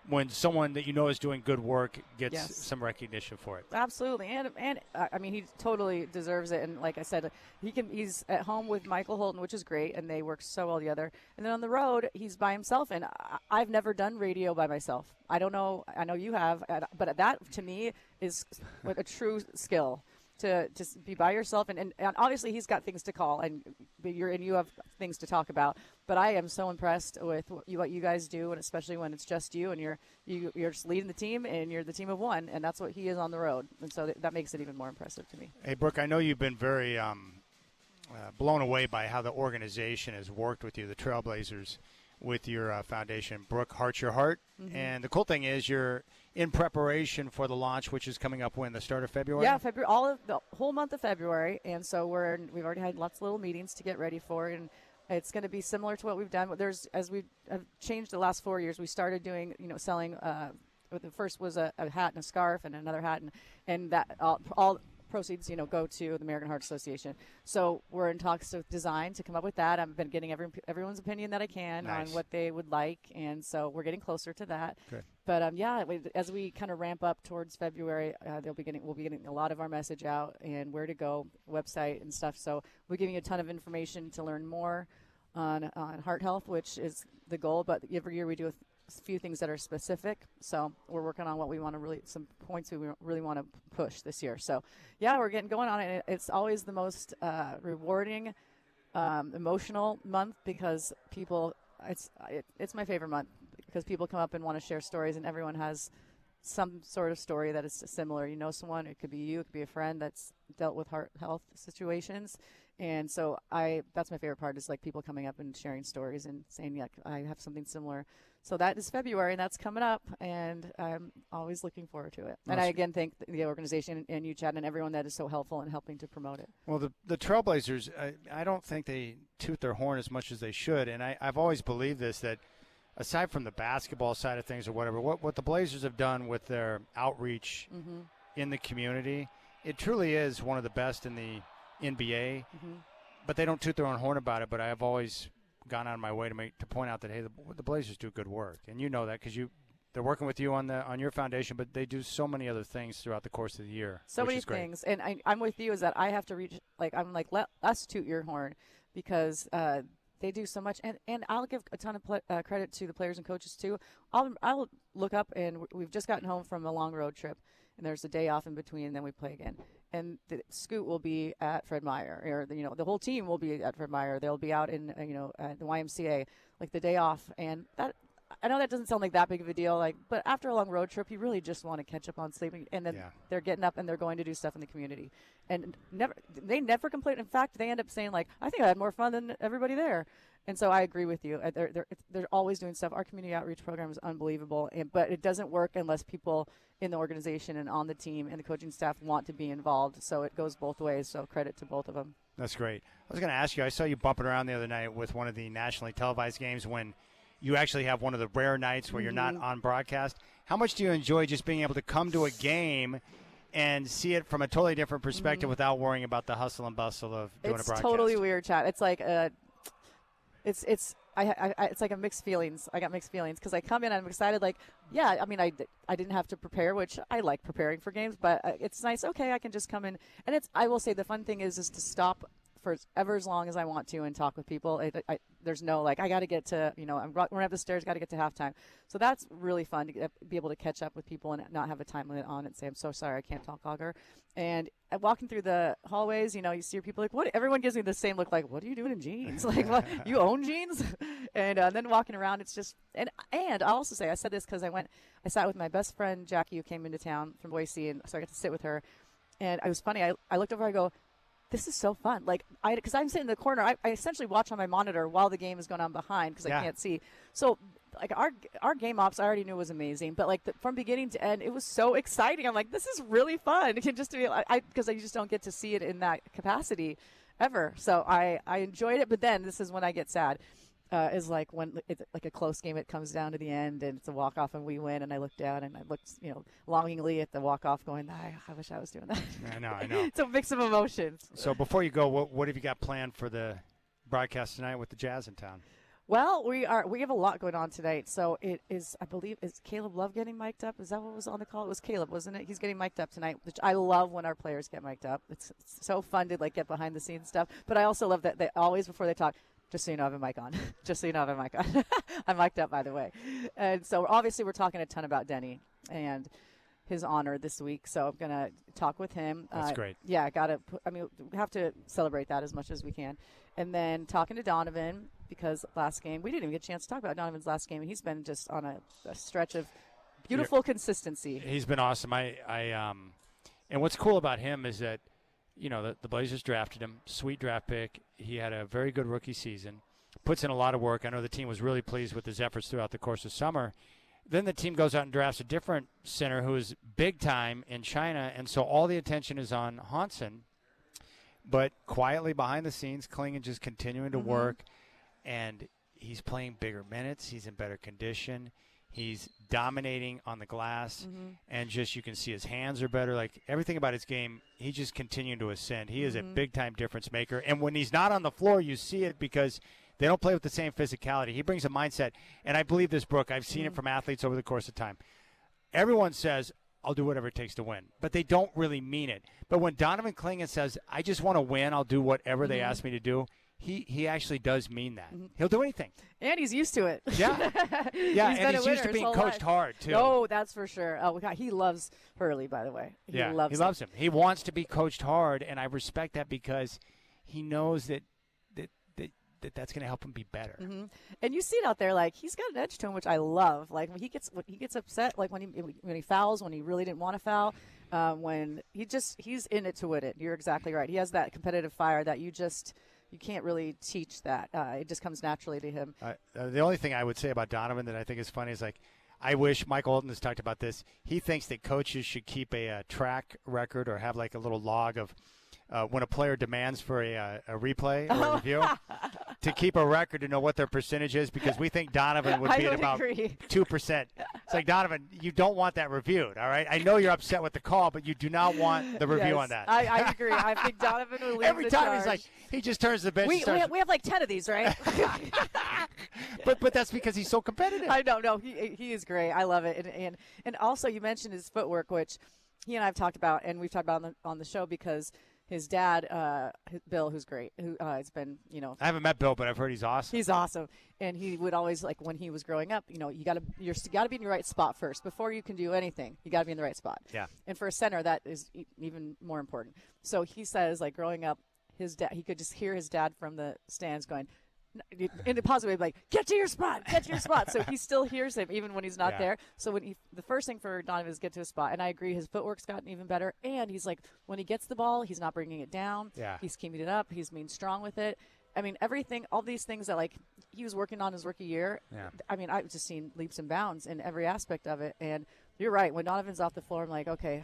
when someone that is doing good work gets some recognition for it.
Absolutely, and I mean, he totally deserves it. And like I said, he's at home with Michael Holton, which is great, and they work so well together. And then on the road, he's by himself, and I've never done radio by myself. I don't know. I know you have, but that to me is a true skill. To just be by yourself, and obviously he's got things to call, and you have things to talk about. But I am so impressed with what you guys do, and especially when it's just you, and you're just leading the team, and you're the team of one, and that's what he is on the road, and so that makes it even more impressive to me.
Hey, Brooke, I know you've been very blown away by how the organization has worked with you, the Trailblazers, with your foundation, Brooke Heart Your Heart. Mm-hmm. And the cool thing is you're in preparation for the launch, which is coming up when, the start of February?
Yeah, the whole month of February. And so we've already had lots of little meetings to get ready for it. And it's going to be similar to what we've done. As we have changed the last 4 years, we started doing, selling. The first was a hat and a scarf and another hat, and that all proceeds, go to the American Heart Association. So we're in talks with design to come up with that. I've been getting everyone's opinion that I can on what they would like, and so we're getting closer to that.
Good.
But as we kind of ramp up towards February, we'll be getting a lot of our message out and where to go, website and stuff. So we're giving you a ton of information to learn more on heart health, which is the goal. But every year we do a few things that are specific, so we're working on what we want to some points we really want to push this year. So we're getting going on it. It's always the most rewarding, emotional month because it's my favorite month because people come up and want to share stories, and everyone has some sort of story that is similar. Someone, it could be you, it could be a friend that's dealt with heart health situations. And so that's my favorite part, is like people coming up and sharing stories and saying, I have something similar. So that is February, and that's coming up, and I'm always looking forward to it. And I again thank the organization and you, Chad, and everyone that is so helpful in helping to promote it.
Well, the Trailblazers, I don't think they toot their horn as much as they should, and I've always believed this, that aside from the basketball side of things or whatever, what the Blazers have done with their outreach in the community, it truly is one of the best in the NBA. Mm-hmm. But they don't toot their own horn about it. But I have always gone out of my way to point out that, hey, the Blazers do good work, and you know that because they're working with you on your foundation, but they do so many other things throughout the course of the year.
So many things, and I'm with you. Is that I have to reach? Let us toot your horn because they do so much, and I'll give a ton of credit to the players and coaches too. I'll look up, and we've just gotten home from a long road trip, and there's a day off in between, and then we play again. And the Scoot will be at Fred Meyer, or the whole team will be at Fred Meyer. They'll be out in at the YMCA, like the day off. And that, I know that doesn't sound like that big of a deal, but after a long road trip, you really just want to catch up on sleeping. And then they're getting up and they're going to do stuff in the community, and they never complain. In fact, they end up saying I think I had more fun than everybody there. And so I agree with you. They're always doing stuff. Our community outreach program is unbelievable, but it doesn't work unless people in the organization and on the team and the coaching staff want to be involved. So it goes both ways. So credit to both of them.
That's great. I was going to ask you, I saw you bumping around the other night with one of the nationally televised games when you actually have one of the rare nights where you're not on broadcast. How much do you enjoy just being able to come to a game and see it from a totally different perspective without worrying about the hustle and bustle of doing a broadcast?
It's totally weird, Chad. It's like it's like a mixed feelings. I got mixed feelings because I come in and I'm excited. I didn't have to prepare, which I like preparing for games, but it's nice. Okay, I can just come in, and I will say the fun thing is to stop for ever as long as I want to and talk with people. There's no I got to get to I'm running up the stairs, got to get to halftime. So that's really fun to be able to catch up with people and not have a time limit on it and say, I'm so sorry, I can't talk longer. And walking through the hallways, you see people what? Everyone gives me the same look, what are you doing in jeans? What, you own jeans? And then walking around, it's just and I'll also say I said this because I sat with my best friend Jackie, who came into town from Boise, and so I got to sit with her. And it was funny. I looked over, I go, this is so fun. Because I'm sitting in the corner, I essentially watch on my monitor while the game is going on behind because I can't see. So our game ops, I already knew was amazing, but from beginning to end, it was so exciting. I'm like, this is really fun. It can just be because I just don't get to see it in that capacity ever. So I enjoyed it, but then this is when I get sad. is like when it's like a close game, it comes down to the end and it's a walk-off and we win, and I look down and I looked, longingly at the walk-off going, I wish I was doing that.
I know.
It's a mix of emotions.
So before you go, what have you got planned for the broadcast tonight with the Jazz in town?
Well, we have a lot going on tonight. So it is, I believe, is Caleb Love getting mic'd up? Is that what was on the call? It was Caleb, wasn't it? He's getting mic'd up tonight, which I love when our players get mic'd up. It's so fun to get behind the scenes stuff. But I also love that they always, before they talk, just so you know, I have a mic on. Just so you know, I have a mic on. I'm mic'd up, by the way. And so obviously we're talking a ton about Denny and his honor this week. So I'm going to talk with him.
That's great.
Yeah, we have to celebrate that as much as we can. And then talking to Donovan, because last game, we didn't even get a chance to talk about Donovan's last game, and he's been just on a stretch of beautiful consistency.
He's been awesome. And what's cool about him is that, the Blazers drafted him, sweet draft pick. He had a very good rookie season, puts in a lot of work. I know the team was really pleased with his efforts throughout the course of summer. Then the team goes out and drafts a different center who is big time in China, and so all the attention is on Hansen. But quietly behind the scenes, Klingon just continuing to work, and he's playing bigger minutes. He's in better condition. He's dominating on the glass, and just you can see his hands are better. Like everything about his game, he's just continuing to ascend. He is a big-time difference maker. And when he's not on the floor, you see it because they don't play with the same physicality. He brings a mindset, and I believe this, Brooke. I've seen it from athletes over the course of time. Everyone says, I'll do whatever it takes to win. But they don't really mean it. But when Donovan Klingon says, I just want to win, I'll do whatever they ask me to do, he actually does mean that. He'll do anything.
And he's used to it.
Yeah. And he's used to being coached hard, too.
Oh, that's for sure. Oh, God. He loves Hurley, by the way. He loves him.
He wants to be coached hard, and I respect that because he knows that's going to help him be better.
And you see it out there, like he's got an edge to him, which I love. Like when he gets upset, like when he fouls, when he really didn't want to foul, when he's in it to win it. You're exactly right. He has that competitive fire that you can't really teach that. It just comes naturally to him.
The only thing I would say about Donovan that I think is funny is I wish Michael Olton has talked about this. He thinks that coaches should keep a track record or have like a little log of when a player demands for a replay or a review to keep a record to know what their percentage is, because we think Donovan would be at about 2%. It's like, Donovan, you don't want that reviewed, all right? I know you're upset with the call, but you do not want the review on that.
I agree. I think Donovan will leave
every
the
time
charge.
He's like, he just turns to the bench.
We have like 10 of these, right?
but that's because he's so competitive.
I know. No, he is great. I love it. And also you mentioned his footwork, which he and I have talked about, and we've talked about on the show, because his dad, Bill, who's great, it's been,
I haven't met Bill, but I've heard he's awesome.
He's awesome, and he would always, like when he was growing up, you got to be in your right spot first before you can do anything. You got to be in the right spot.
Yeah.
And for a center, that is even more important. So he says, like growing up, his dad, he could just hear his dad from the stands going, in a positive way, like, get to your spot. So he still hears him even when he's not there. So the first thing for Donovan is get to his spot. And I agree, his footwork's gotten even better. And he's like, when he gets the ball, he's not bringing it down.
Yeah.
He's keeping it up. He's being strong with it. I mean, everything, all these things that like he was working on his rookie year. Yeah. I mean, I've just seen leaps and bounds in every aspect of it. And you're right. When Donovan's off the floor, I'm like, okay,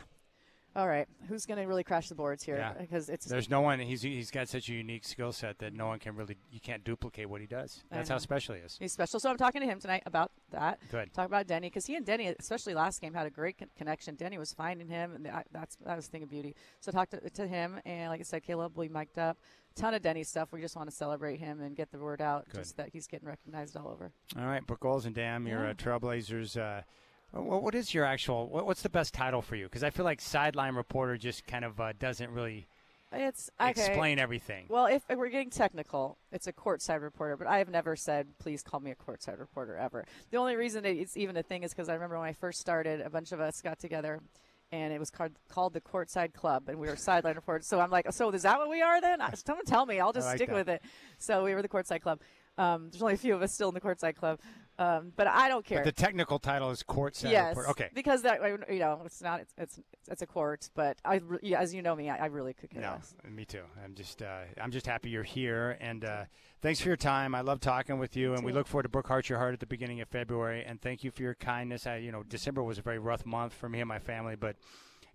all right, who's going to really crash the boards here?
Yeah.
Because
there's no one. He's got such a unique skill set that no one can really. You can't duplicate what he does. That's how special he is.
He's special. So I'm talking to him tonight about that.
Good.
Talk about Denny, because he and Denny, especially last game, had a great connection. Denny was finding him, and that was a thing of beauty. So talk to him, and like I said, Caleb will be mic'd up. Ton of Denny stuff. We just want to celebrate him and get the word out, just that he's getting recognized all over.
All right, Brooke Olzendam, your Trailblazers. What is your actual? What's the best title for you? Because I feel like sideline reporter just kind of doesn't really explain everything.
Well, if we're getting technical, it's a courtside reporter. But I have never said, please call me a courtside reporter ever. The only reason it's even a thing is because I remember when I first started, a bunch of us got together, and it was called the Courtside Club, and we were sideline reporters. So I'm like, so is that what we are then? Someone tell me. I'll just stick with it. So we were the Courtside Club. There's only a few of us still in the Courtside Club. But I don't care.
But the technical title is courtside.
Yes.
Okay.
Because that, it's not. It's a court. But as you know me, I really could care less.
Me too. I'm just happy you're here, and thanks for your time. I love talking with you, and we look forward to Brooke Heart Your Heart at the beginning of February. And thank you for your kindness. December was a very rough month for me and my family, but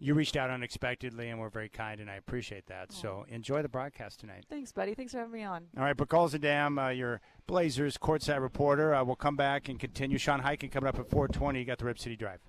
you reached out unexpectedly and were very kind, and I appreciate that. Oh. So enjoy the broadcast tonight.
Thanks, buddy. Thanks for having me on.
All right, Brooke Olzendam, your Blazers courtside reporter. We'll come back and continue. Sean Highkin coming up at 4:20. You got the Rip City Drive.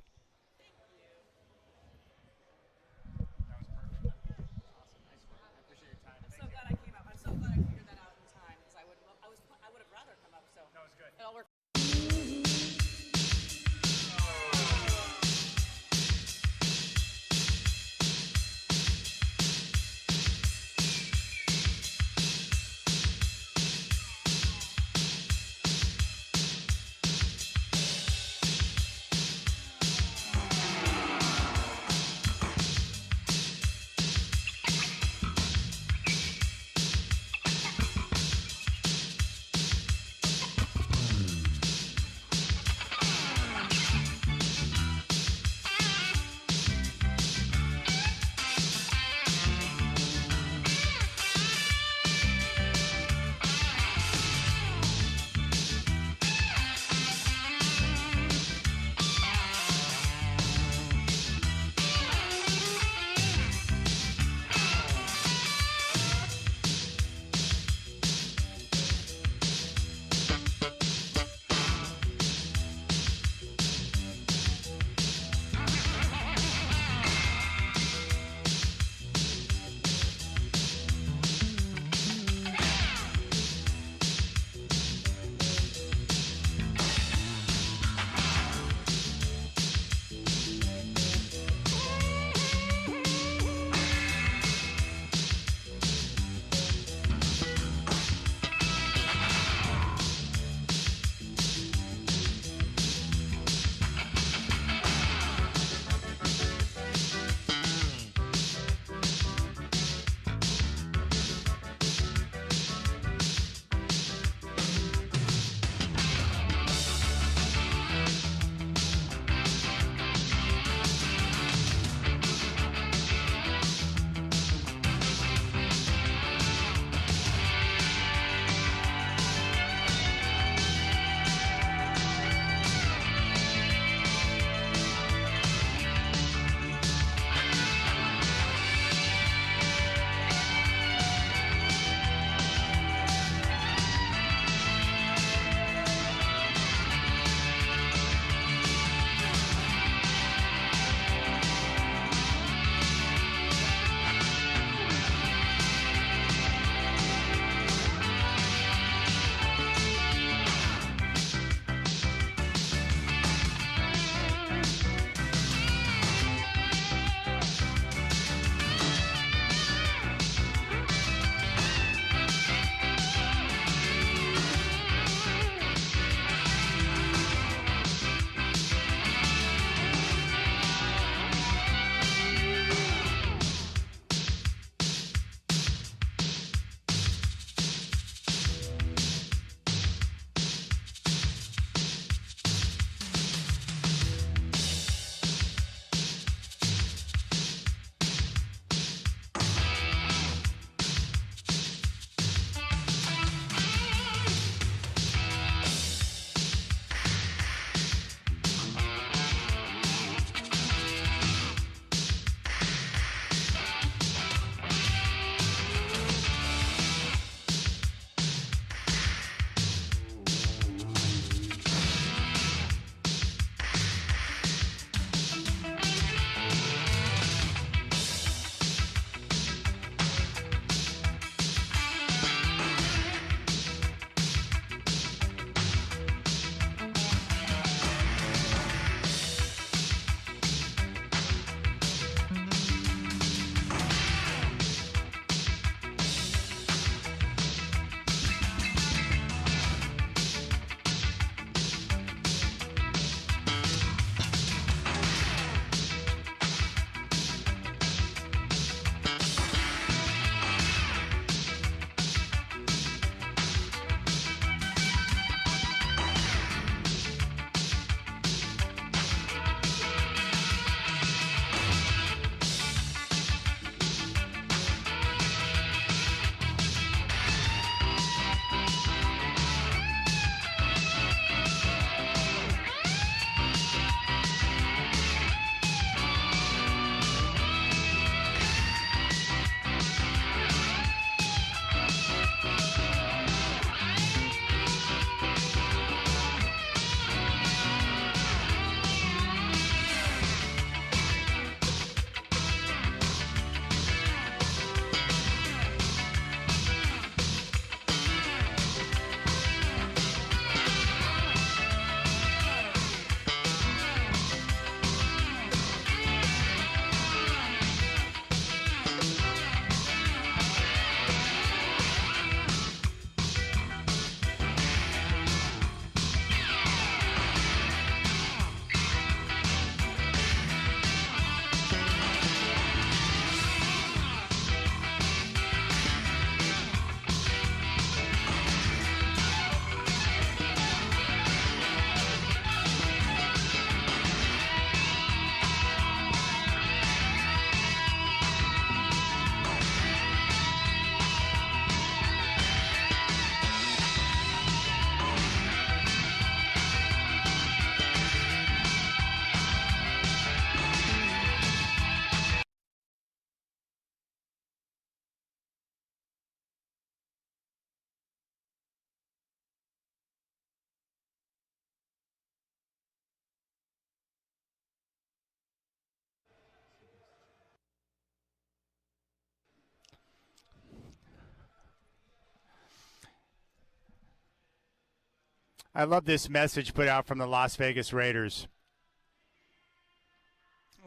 I love this message put out from the Las Vegas Raiders.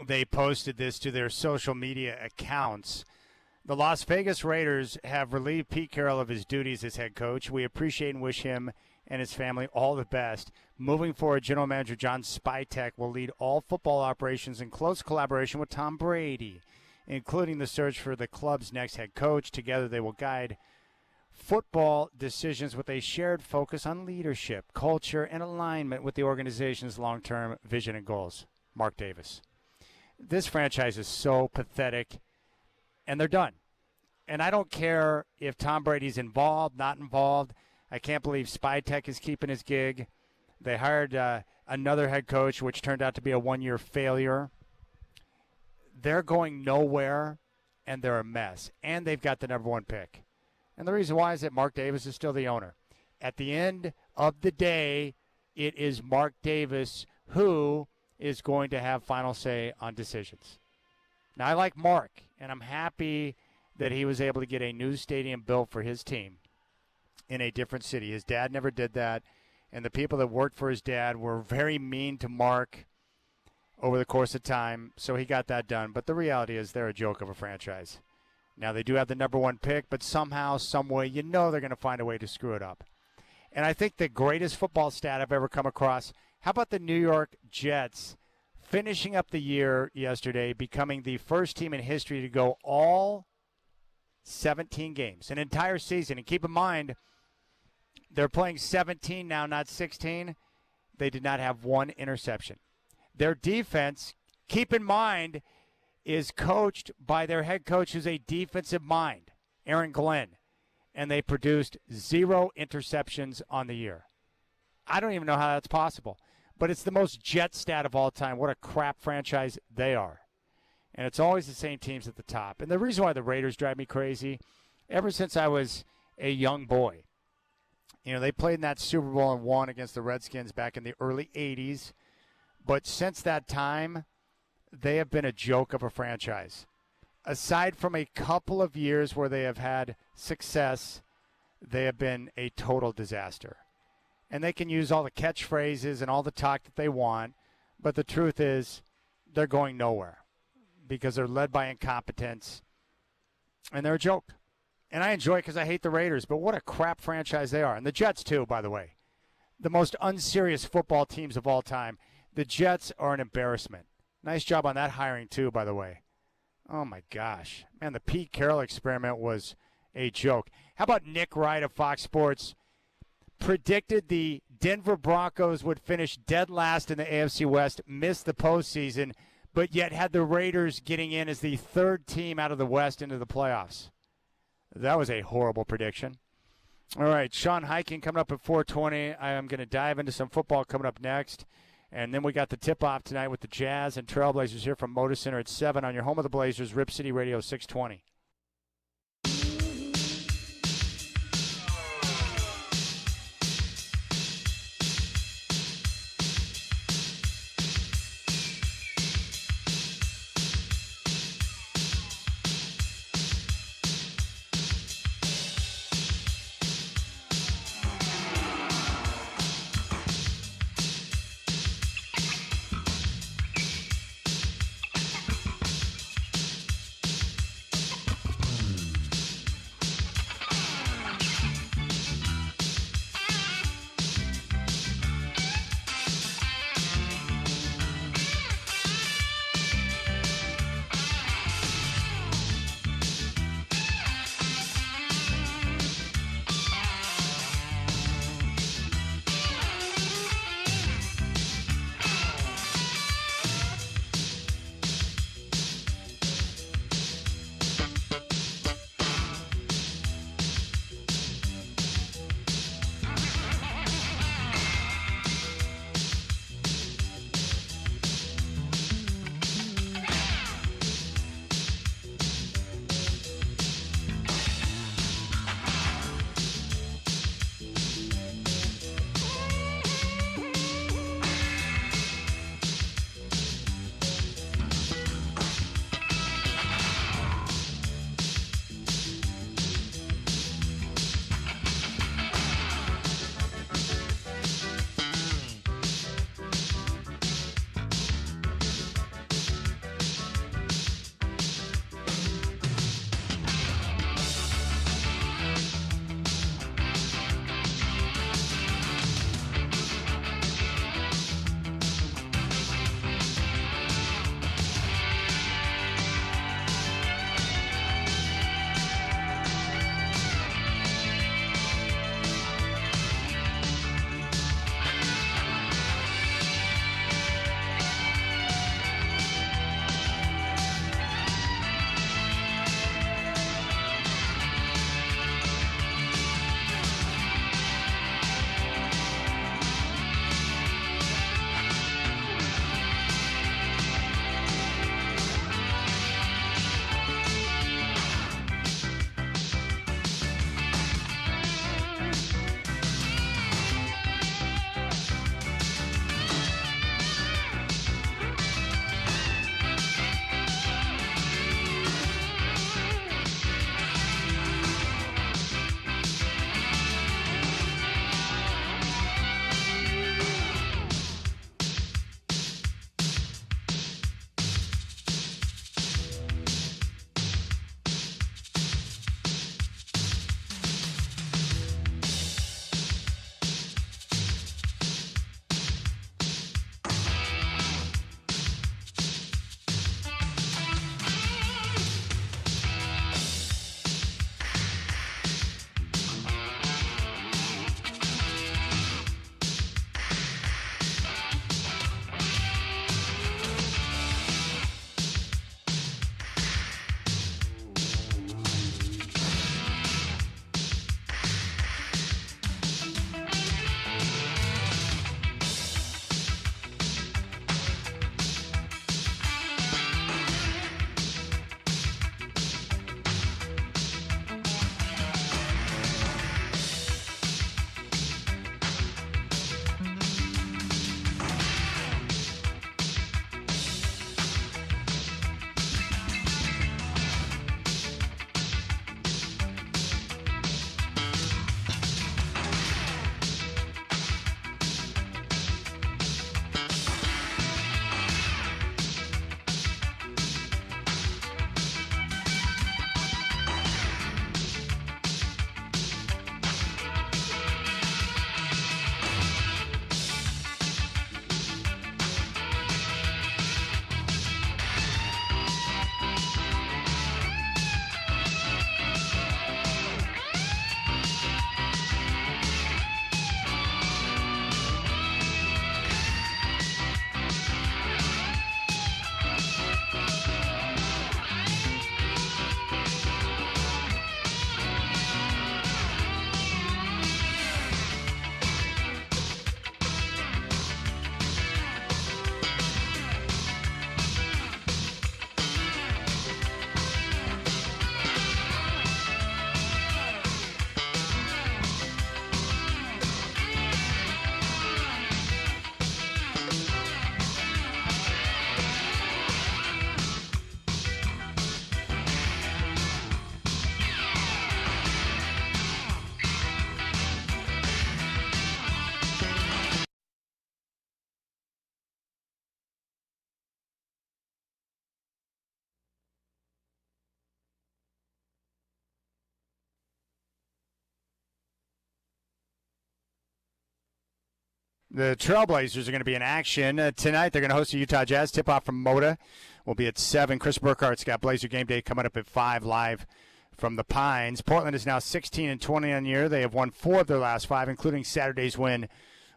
They posted this to their social media accounts. The Las Vegas Raiders have relieved Pete Carroll of his duties as head coach. We appreciate and wish him and his family all the best. Moving forward, General Manager John Spytek will lead all football operations in close collaboration with Tom Brady, including the search for the club's next head coach. Together, they will guide football decisions with a shared focus on leadership, culture, and alignment with the organization's long-term vision and goals. Mark Davis. This franchise is so pathetic, and they're done. And I don't care if Tom Brady's involved, not involved. I can't believe Spytek is keeping his gig. They hired another head coach, which turned out to be a one-year failure. They're going nowhere, and they're a mess. And they've got the number one pick. And the reason why is that Mark Davis is still the owner. At the end of the day, it is Mark Davis who is going to have final say on decisions. Now, I like Mark, and I'm happy that he was able to get a new stadium built for his team in a different city. His dad never did that, and the people that worked for his dad were very mean to Mark over the course of time, so he got that done. But the reality is they're a joke of a franchise. Now, they do have the number one pick, but somehow, some way, you know they're going to find a way to screw it up. And I think the greatest football stat I've ever come across, how about the New York Jets finishing up the year yesterday, becoming the first team in history to go all 17 games, an entire season. And keep in mind, they're playing 17 now, not 16. They did not have one interception. Their defense, keep in mind, is coached by their head coach who's a defensive mind, Aaron Glenn. And they produced 0 interceptions on the year. I don't even know how that's possible. But it's the most Jet stat of all time. What a crap franchise they are. And it's always the same teams at the top. And the reason why the Raiders drive me crazy, ever since I was a young boy, you know, they played in that Super Bowl and won against the Redskins back in the early 80s. But since that time, they have been a joke of a franchise. Aside from a couple of years where they have had success, they have been a total disaster. And they can use all the catchphrases and all the talk that they want, but the truth is they're going nowhere because they're led by incompetence, and they're a joke. And I enjoy it because I hate the Raiders, but what a crap franchise they are. And the Jets, too, by the way. The most unserious football teams of all time. The Jets are an embarrassment. Nice job on that hiring, too, by the way. Oh, my gosh. Man, the Pete Carroll experiment was a joke. How about Nick Wright of Fox Sports? Predicted the Denver Broncos would finish dead last in the AFC West, miss the postseason, but yet had the Raiders getting in as the third team out of the West into the playoffs. That was a horrible prediction. All right, Sean Hiking coming up at 4:20. I am going to dive into some football coming up next. And then we got the tip-off tonight with the Jazz and Trailblazers here from Moda Center at 7 on your home of the Blazers, Rip City Radio 620. The Trailblazers are going to be in action tonight. They're going to host the Utah Jazz. Tip-off from Moda will be at 7. Chris Burkhart's got Blazer Game Day coming up at 5 live from the Pines. Portland is now 16-20 on the year. They have won 4 of their last 5, including Saturday's win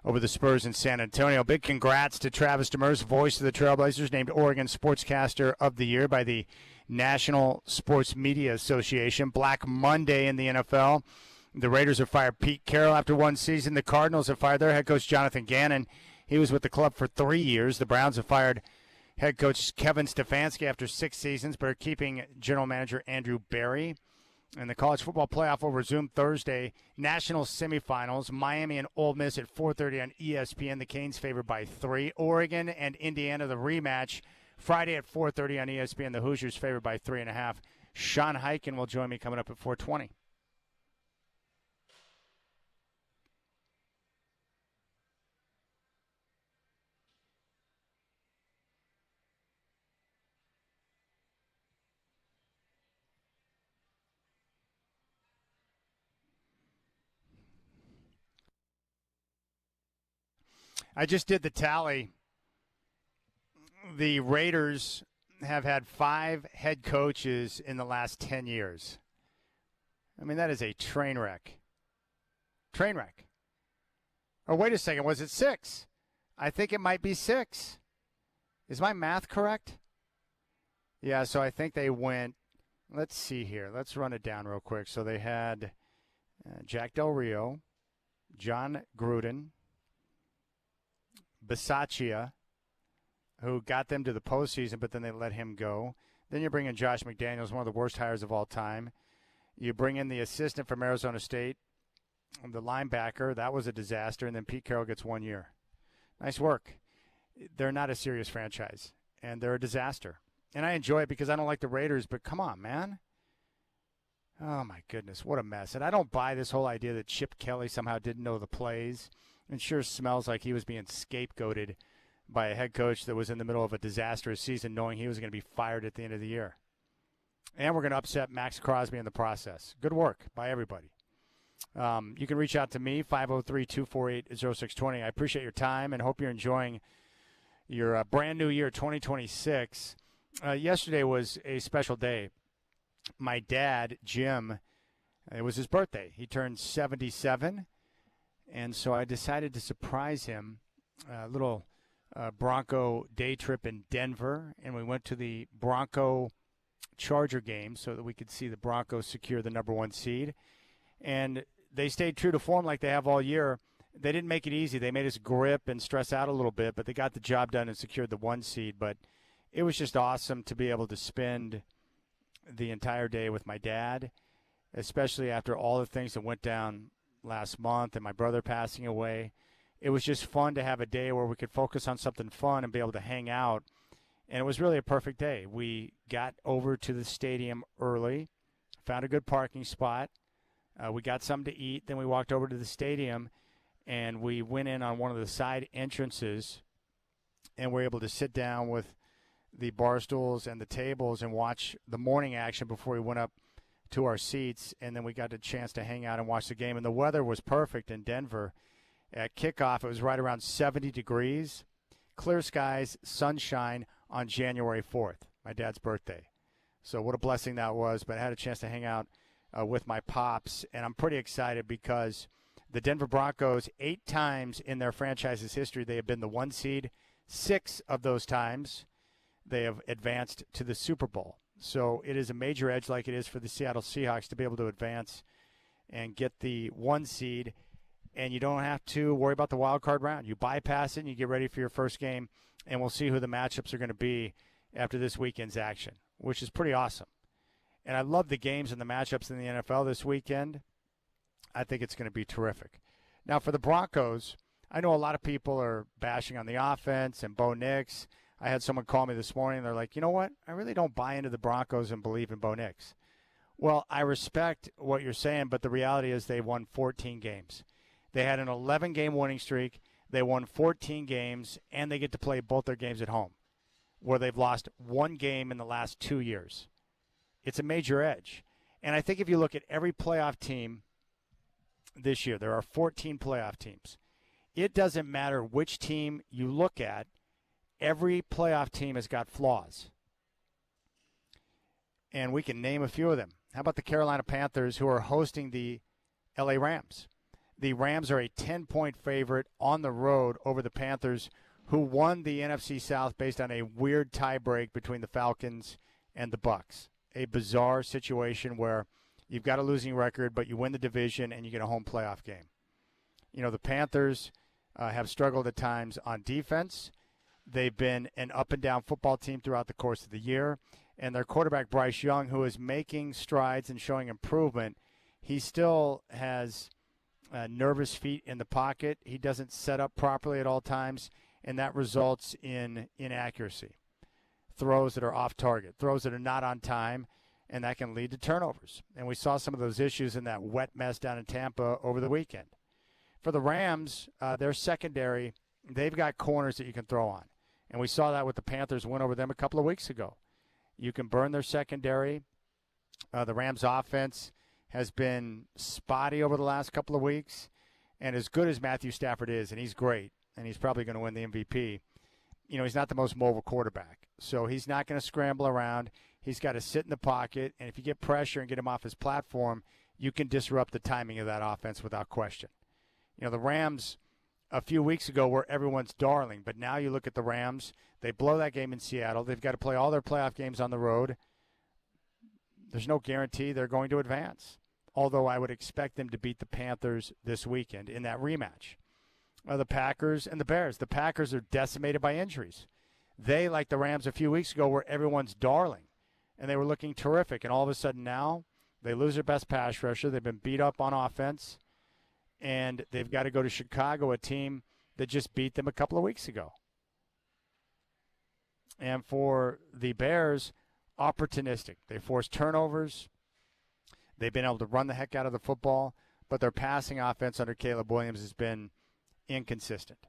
over the Spurs in San Antonio. Big congrats to Travis Demers, voice of the Trailblazers, named Oregon Sportscaster of the Year by the National Sports Media Association. Black Monday in the NFL. The Raiders have fired Pete Carroll after 1 season. The Cardinals have fired their head coach, Jonathan Gannon. He was with the club for 3 years. The Browns have fired head coach Kevin Stefanski after 6 seasons, but are keeping general manager Andrew Berry. And the college football playoff will resume Thursday. National semifinals, Miami and Ole Miss at 4:30 on ESPN. The Canes favored by 3. Oregon and Indiana, the rematch, Friday at 4:30 on ESPN. The Hoosiers favored by 3.5. Sean Highkin will join me coming up at 4:20. I just did the tally. The Raiders have had 5 head coaches in the last 10 years. I mean, that is a train wreck. Train wreck. Or wait a second, was it 6? I think it might be 6. Is my math correct? Yeah, so I think they went, let's see here. Let's run it down real quick. So they had Jack Del Rio, John Gruden, Bisaccia, who got them to the postseason, but then they let him go. Then you bring in Josh McDaniels, one of the worst hires of all time. You bring in the assistant from Arizona State, the linebacker. That was a disaster. And then Pete Carroll gets 1 year. Nice work. They're not a serious franchise, and they're a disaster. And I enjoy it because I don't like the Raiders, but come on, man. Oh, my goodness, what a mess. And I don't buy this whole idea that Chip Kelly somehow didn't know the plays. It sure smells like he was being scapegoated by a head coach that was in the middle of a disastrous season, knowing he was going to be fired at the end of the year. And we're going to upset Max Crosby in the process. Good work by everybody. You can reach out to me, 503-248-0620. I appreciate your time and hope you're enjoying your brand new year, 2026. Yesterday was a special day. My dad, Jim, it was his birthday. He turned 77. And so I decided to surprise him, a little Bronco day trip in Denver, and we went to the Bronco Charger game so that we could see the Broncos secure the number 1 seed. And they stayed true to form like they have all year. They didn't make it easy. They made us grip and stress out a little bit, but they got the job done and secured the 1 seed. But it was just awesome to be able to spend the entire day with my dad, especially after all the things that went down last month and my brother passing away. It was just fun to have a day where we could focus on something fun and be able to hang out. And it was really a perfect day. We got over to the stadium early, found a good parking spot. We got something to eat. Then we walked over to the stadium and we went in on one of the side entrances and were able to sit down with the bar stools and the tables and watch the morning action before we went up to our seats, and then we got a chance to hang out and watch the game. And the weather was perfect in Denver. At kickoff, it was right around 70 degrees, clear skies, sunshine on January 4th, my dad's birthday. So what a blessing that was. But I had a chance to hang out with my pops, and I'm pretty excited because the Denver Broncos, 8 times in their franchise's history, they have been the 1 seed. 6 of those times they have advanced to the Super Bowl. So it is a major edge like it is for the Seattle Seahawks to be able to advance and get the 1 seed, and you don't have to worry about the wild card round. You bypass it and you get ready for your first game, and we'll see who the matchups are going to be after this weekend's action, which is pretty awesome. And I love the games and the matchups in the NFL this weekend. I think it's going to be terrific. Now, for the Broncos, I know a lot of people are bashing on the offense and Bo Nix. I had someone call me this morning, and they're like, you know what? I really don't buy into the Broncos and believe in Bo Nix. Well, I respect what you're saying, but the reality is they won 14 games. They had an 11-game winning streak. They won 14 games, and they get to play both their games at home, where they've lost 1 game in the last 2 years. It's a major edge. And I think if you look at every playoff team this year, there are 14 playoff teams. it doesn't matter which team you look at, every playoff team has got flaws. And we can name a few of them. How about the Carolina Panthers, who are hosting the LA Rams? The Rams are a 10-point favorite on the road over the Panthers, who won the NFC South based on a weird tiebreak between the Falcons and the Bucs. A bizarre situation where you've got a losing record, but you win the division and you get a home playoff game. You know, the Panthers have struggled at times on defense. They've been an up-and-down football team throughout the course of the year. And their quarterback, Bryce Young, who is making strides and showing improvement, he still has nervous feet in the pocket. He doesn't set up properly at all times, and that results in inaccuracy. Throws that are off target, throws that are not on time, and that can lead to turnovers. And we saw some of those issues in that wet mess down in Tampa over the weekend. For the Rams, their secondary, they've got corners that you can throw on. And we saw that with the Panthers win over them a couple of weeks ago. You can burn their secondary. The Rams' offense has been spotty over the last couple of weeks. And as good as Matthew Stafford is, and he's great, and he's probably going to win the MVP, you know, he's not the most mobile quarterback. So he's not going to scramble around. He's got to sit in the pocket. And if you get pressure and get him off his platform, you can disrupt the timing of that offense without question. You know, the Rams a few weeks ago were everyone's darling, but now you look at the Rams, they blow that game in Seattle. They've got to play all their playoff games on the road. There's no guarantee they're going to advance, although I would expect them to beat the Panthers this weekend in that rematch. The Packers and the Bears. The Packers are decimated by injuries. They, like the Rams a few weeks ago, were everyone's darling, and they were looking terrific, and all of a sudden now they lose their best pass rusher. They've been beat up on offense, and they've got to go to Chicago, a team that just beat them a couple of weeks ago. And for the Bears, opportunistic. They force turnovers. They've been able to run the heck out of the football, but their passing offense under Caleb Williams has been inconsistent.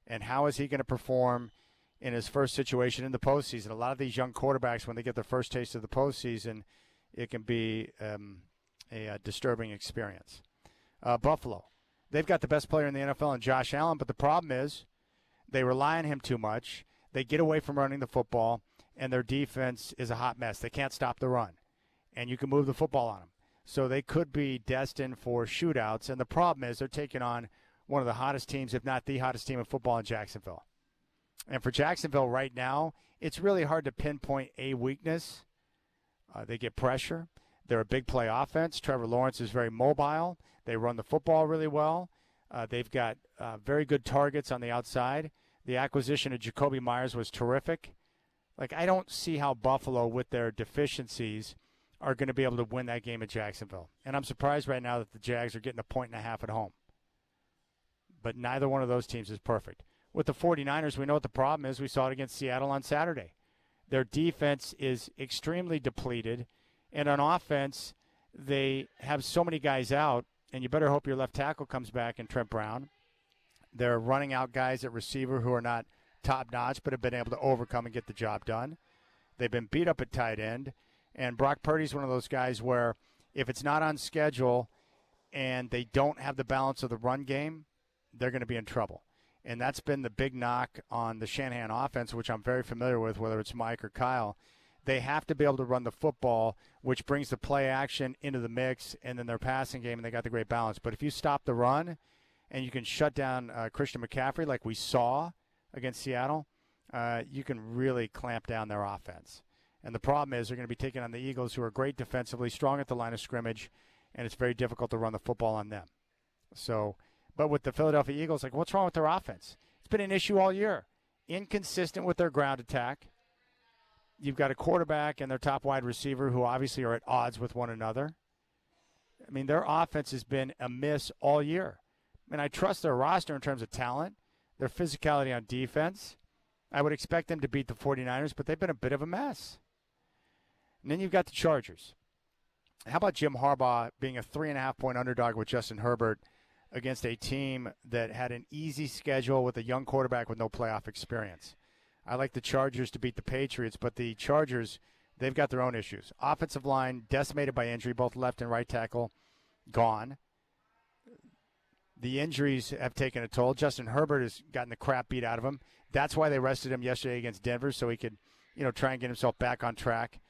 And how is he going to perform in his first situation in the postseason? A lot of these young quarterbacks, when they get their first taste of the postseason, it can be a disturbing experience. Buffalo. They've got the best player in the NFL in Josh Allen, but the problem is they rely on him too much. They get away from running the football, and their defense is a hot mess. They can't stop the run, and you can move the football on them. So they could be destined for shootouts, and the problem is they're taking on one of the hottest teams, if not the hottest team in football in Jacksonville. And for Jacksonville right now, it's really hard to pinpoint a weakness. They get pressure. They're a big play offense. Trevor Lawrence is very mobile. They run the football really well. They've got very good targets on the outside. The acquisition of Jacoby Myers was terrific. Like, I don't see how Buffalo, with their deficiencies, are going to be able to win that game at Jacksonville. And I'm surprised right now that the Jags are getting 1.5 points at home. But neither one of those teams is perfect. With the 49ers, we know what the problem is. We saw it against Seattle on Saturday. Their defense is extremely depleted. And on offense, they have so many guys out, and you better hope your left tackle comes back and Trent Brown. They're running out guys at receiver who are not top-notch but have been able to overcome and get the job done. They've been beat up at tight end. And Brock Purdy's one of those guys where if it's not on schedule and they don't have the balance of the run game, they're going to be in trouble. And that's been the big knock on the Shanahan offense, which I'm very familiar with, whether it's Mike or Kyle. They have to be able to run the football, which brings the play action into the mix, and then their passing game, and they got the great balance. But if you stop the run and you can shut down Christian McCaffrey like we saw against Seattle, you can really clamp down their offense. And the problem is they're going to be taking on the Eagles, who are great defensively, strong at the line of scrimmage, and it's very difficult to run the football on them. So, but with the Philadelphia Eagles, like, what's wrong with their offense? It's been an issue all year. Inconsistent with their ground attack. You've got a quarterback and their top wide receiver who obviously are at odds with one another. I mean, their offense has been a miss all year. And I trust their roster in terms of talent, their physicality on defense. I would expect them to beat the 49ers, but they've been a bit of a mess. And then you've got the Chargers. How about Jim Harbaugh being a 3.5-point underdog with Justin Herbert against a team that had an easy schedule with a young quarterback with no playoff experience? I like the Chargers to beat the Patriots, but the Chargers, they've got their own issues. Offensive line decimated by injury, both left and right tackle gone. The injuries have taken a toll. Justin Herbert has gotten the crap beat out of him. That's why they rested him yesterday against Denver, so he could, try and get himself back on track,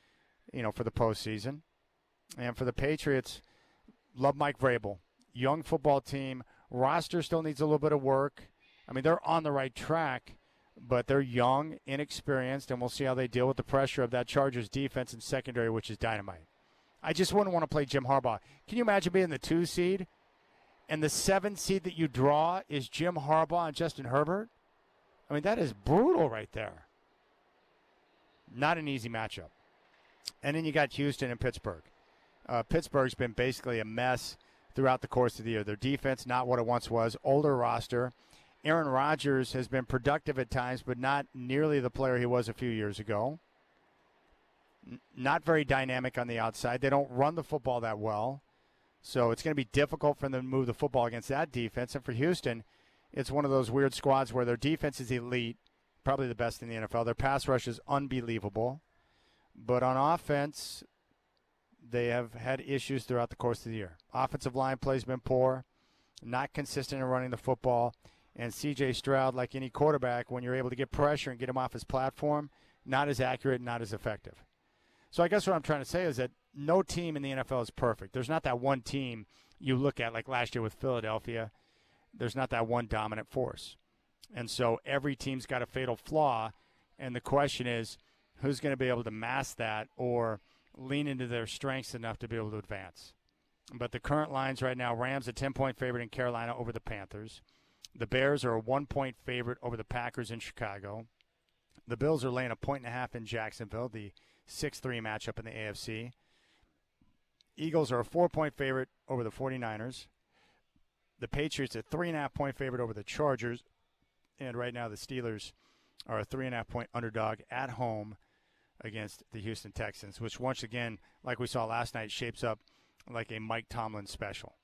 for the postseason. And for the Patriots, love Mike Vrabel. Young football team. Roster still needs a little bit of work. I mean, they're on the right track, but they're young, inexperienced, and we'll see how they deal with the pressure of that Chargers defense and secondary, which is dynamite. I just wouldn't want to play Jim Harbaugh. Can you imagine being the 2 seed and the 7 seed that you draw is Jim Harbaugh and Justin Herbert? I mean, that is brutal right there. Not an easy matchup. And then you got Houston and Pittsburgh. Pittsburgh's been basically a mess throughout the course of the year. Their defense, not what it once was. Older roster. Aaron Rodgers has been productive at times, but not nearly the player he was a few years ago. Not very dynamic on the outside. They don't run the football that well. So it's going to be difficult for them to move the football against that defense. And for Houston, it's one of those weird squads where their defense is elite, probably the best in the NFL. Their pass rush is unbelievable. But on offense, they have had issues throughout the course of the year. Offensive line play has been poor, not consistent in running the football. And C.J. Stroud, like any quarterback, when you're able to get pressure and get him off his platform, not as accurate, not as effective. So I guess what I'm trying to say is that no team in the NFL is perfect. There's not that one team you look at, like last year with Philadelphia. There's not that one dominant force. And so every team's got a fatal flaw, and the question is, who's going to be able to mask that or lean into their strengths enough to be able to advance? But the current lines right now, Rams a 10-point favorite in Carolina over the Panthers. The Bears are a 1-point favorite over the Packers in Chicago. The Bills are laying a 1.5 in Jacksonville, the 6-3 matchup in the AFC. Eagles are a 4-point favorite over the 49ers. The Patriots a 3.5-point favorite over the Chargers. And right now the Steelers are a 3.5-point underdog at home against the Houston Texans, which once again, like we saw last night, shapes up like a Mike Tomlin special.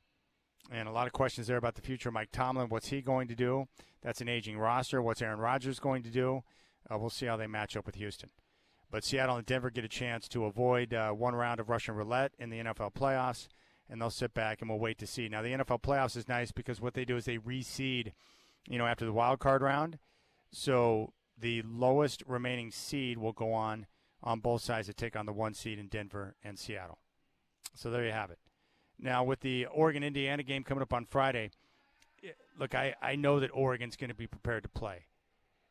And a lot of questions there about the future of Mike Tomlin. What's he going to do? That's an aging roster. What's Aaron Rodgers going to do? We'll see how they match up with Houston. But Seattle and Denver get a chance to avoid one round of Russian roulette in the NFL playoffs, and they'll sit back and we'll wait to see. Now, the NFL playoffs is nice because what they do is they reseed, after the wild card round. So the lowest remaining seed will go on both sides to take on the 1 seed in Denver and Seattle. So there you have it. Now, with the Oregon-Indiana game coming up on Friday, look, I know that Oregon's going to be prepared to play.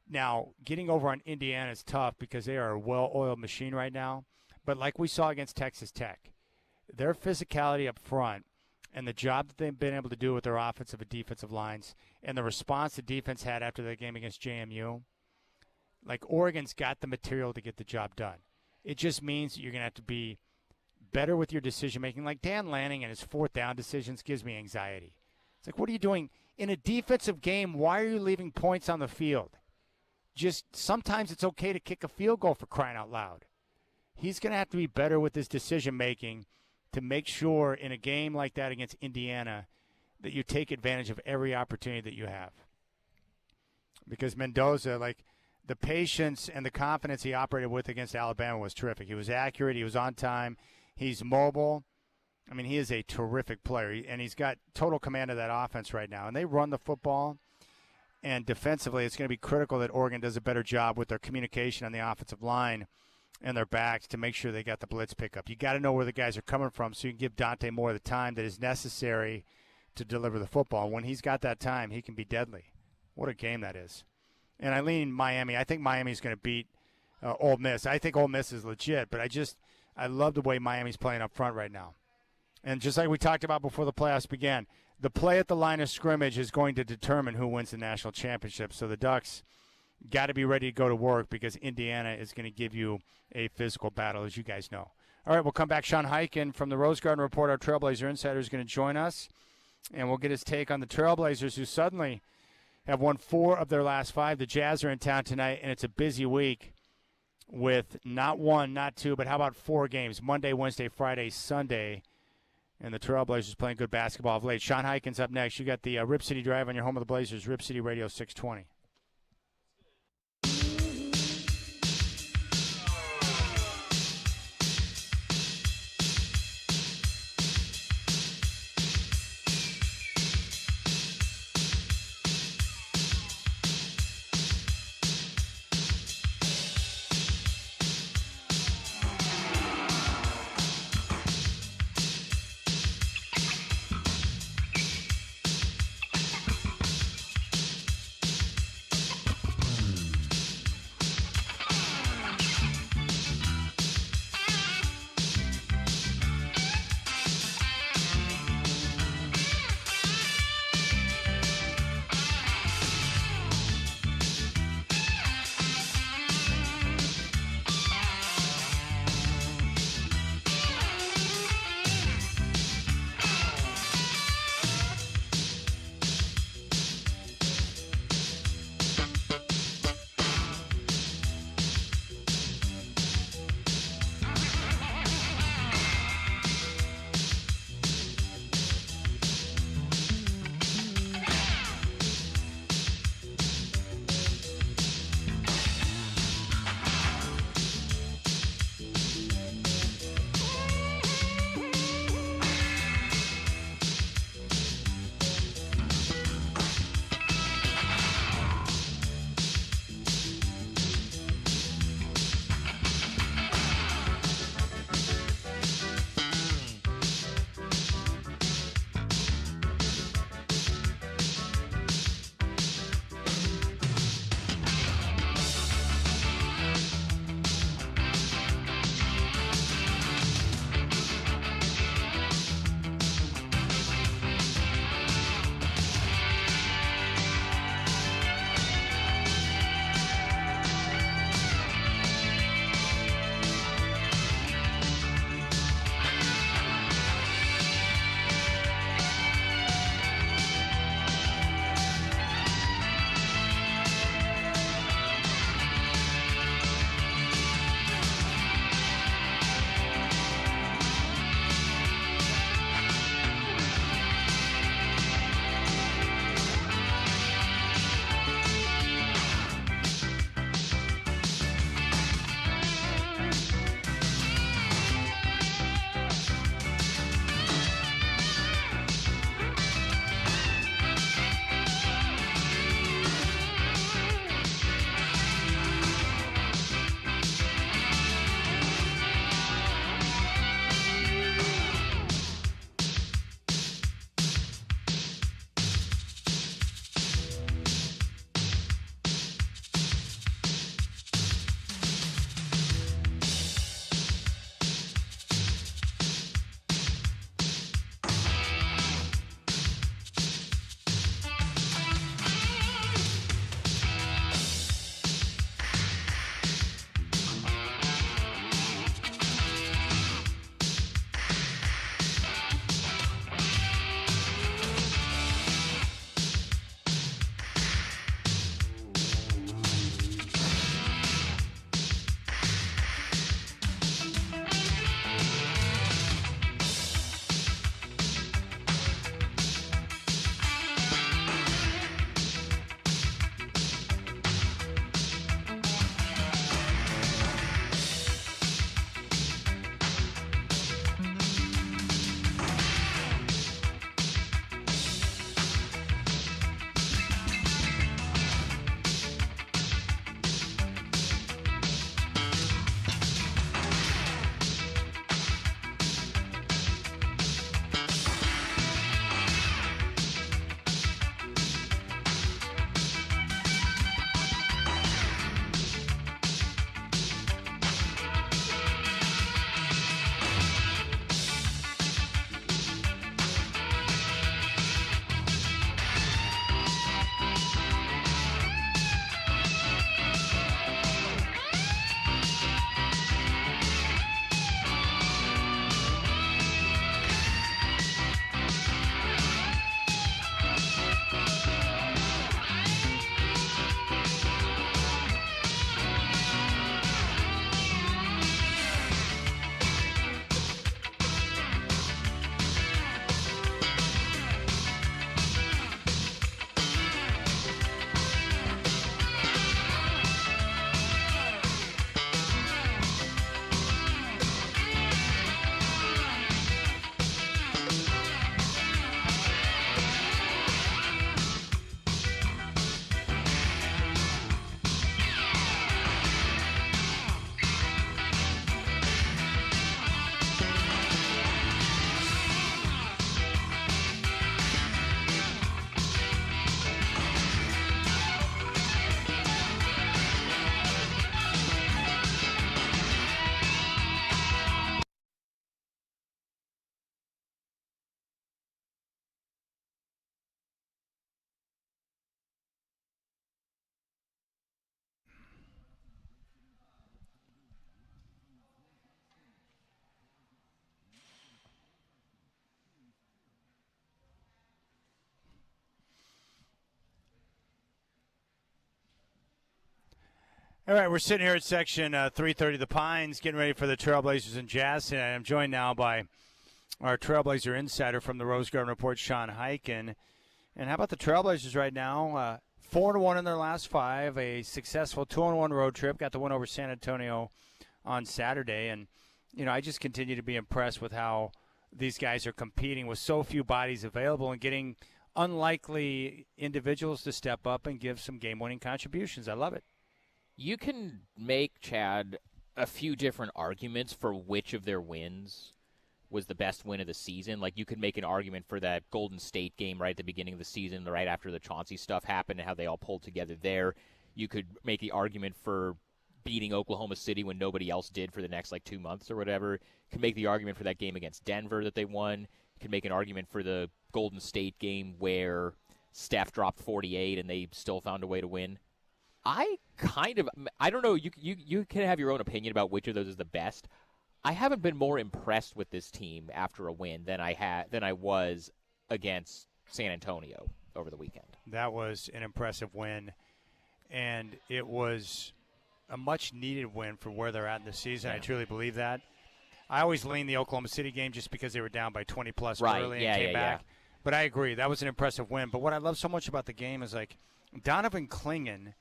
Now, getting over on Indiana is tough because they are a well-oiled machine right now. But like we saw against Texas Tech, their physicality up front and the job that they've been able to do with their offensive and defensive lines and the response the defense had after the game against JMU, like Oregon's got the material to get the job done. It just means that you're going to have to be better with your decision-making. Like Dan Lanning and his 4th down decisions gives me anxiety. It's like, what are you doing? In a defensive game, why are you leaving points on the field? Just sometimes it's okay to kick a field goal, for crying out loud. He's going to have to be better with his decision-making to make sure in a game like that against Indiana that you take advantage of every opportunity that you have. Because Mendoza, like, the patience and the confidence he operated with against Alabama was terrific. He was accurate. He was on time. He's mobile. I mean, he is a terrific player, and he's got total command of that offense right now. And they run the football, and defensively it's going to be critical that Oregon does a better job with their communication on the offensive line and their backs to make sure they got the blitz pickup. You got to know where the guys are coming from so you can give Dante more of the time that is necessary to deliver the football. When he's got that time, he can be deadly. What a game that is. And I lean Miami. I think Miami's going to beat Ole Miss. I think Ole Miss is legit, but I love the way Miami's playing up front right now. And just like we talked about before the playoffs began, the play at the line of scrimmage is going to determine who wins the national championship. So the Ducks got to be ready to go to work because Indiana is going to give you a physical battle, as you guys know. All right, we'll come back. Sean Hyken from the Rose Garden Report, our Trailblazer Insider, is going to join us, and we'll get his take on the Trailblazers, who suddenly have won 4 of their last 5. The Jazz are in town tonight, and it's a busy week with not 1, not 2, but how about 4 games, Monday, Wednesday, Friday, Sunday, and the Trailblazers playing good basketball of late. Sean Hyken's up next. You got the Rip City Drive on your home of the Blazers, Rip City Radio 620. All right, we're sitting here at section 330 The Pines, getting ready for the Trailblazers and Jazz tonight. I'm joined now by our Trailblazer insider from the Rose Garden Report, Sean Highkin. And how about the Trailblazers right now? 4-1 in their last 5, a successful 2-1 road trip. Got the win over San Antonio on Saturday. And, I just continue to be impressed with how these guys are competing with so few bodies available and getting unlikely individuals to step up and give some game-winning contributions. I love it.
You can make, Chad, a few different arguments for which of their wins was the best win of the season. Like, you could make an argument for that Golden State game right at the beginning of the season, right after the Chauncey stuff happened and how they all pulled together there. You could make the argument for beating Oklahoma City when nobody else did for the next, 2 months or whatever. You could make the argument for that game against Denver that they won. You could make an argument for the Golden State game where Steph dropped 48 and they still found a way to win. I don't know, you can have your own opinion about which of those is the best. I haven't been more impressed with this team after a win than I was against San Antonio over the weekend.
That was an impressive win, and it was a much-needed win for where they're at in the season. Yeah. I truly believe that. I always lean the Oklahoma City game just because they were down by 20-plus early and came back. Yeah. But I agree, that was an impressive win. But what I love so much about the game is, Donovan Clingan,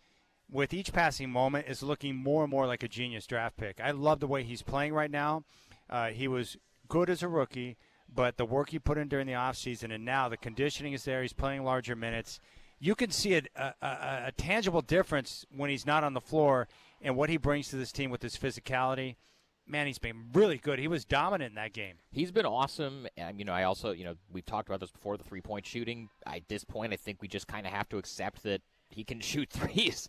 with each passing moment, is looking more and more like a genius draft pick. I love the way he's playing right now. He was good as a rookie, but the work he put in during the offseason, and now the conditioning is there. He's playing larger minutes. You can see a tangible difference when he's not on the floor and what he brings to this team with his physicality. Man, he's been really good. He was dominant in that game.
He's been awesome. I also, we've talked about this before, the three-point shooting. At this point, I think we just kind of have to accept that he can shoot threes.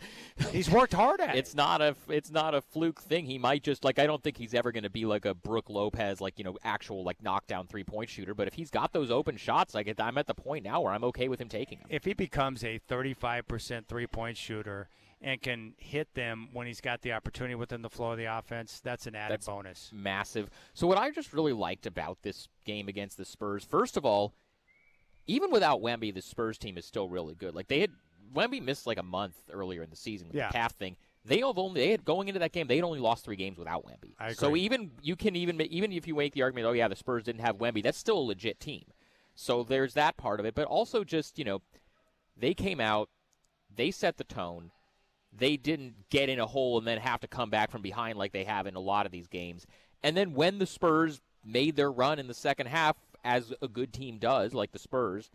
He's worked hard at it.
It's not a fluke thing. He might just, I don't think he's ever going to be like a Brook Lopez, actual, knockdown three-point shooter. But if he's got those open shots, I'm at the point now where I'm okay with him taking them.
If he becomes a 35% three-point shooter and can hit them when he's got the opportunity within the flow of the offense, that's an added bonus.
Massive. So what I just really liked about this game against the Spurs, first of all, even without Wemby, the Spurs team is still really good. Wemby missed a month earlier in the season with the calf thing. Going into that game, they had only lost 3 games without Wemby.
I agree.
So even if you make the argument, the Spurs didn't have Wemby, that's still a legit team. So there's that part of it. But also just, they came out, they set the tone. They didn't get in a hole and then have to come back from behind like they have in a lot of these games. And then when the Spurs made their run in the second half, as a good team does, like the Spurs,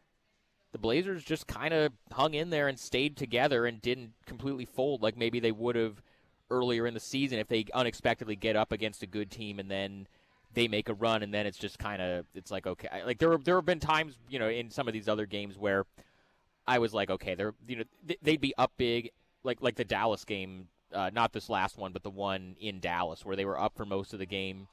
the Blazers just kind of hung in there and stayed together and didn't completely fold like maybe they would have earlier in the season if they unexpectedly get up against a good team and then they make a run and then it's just kind of, it's okay. There have been times, in some of these other games where I was okay, they'd be up big, like the Dallas game, not this last one, but the one in Dallas where they were up for most of the game.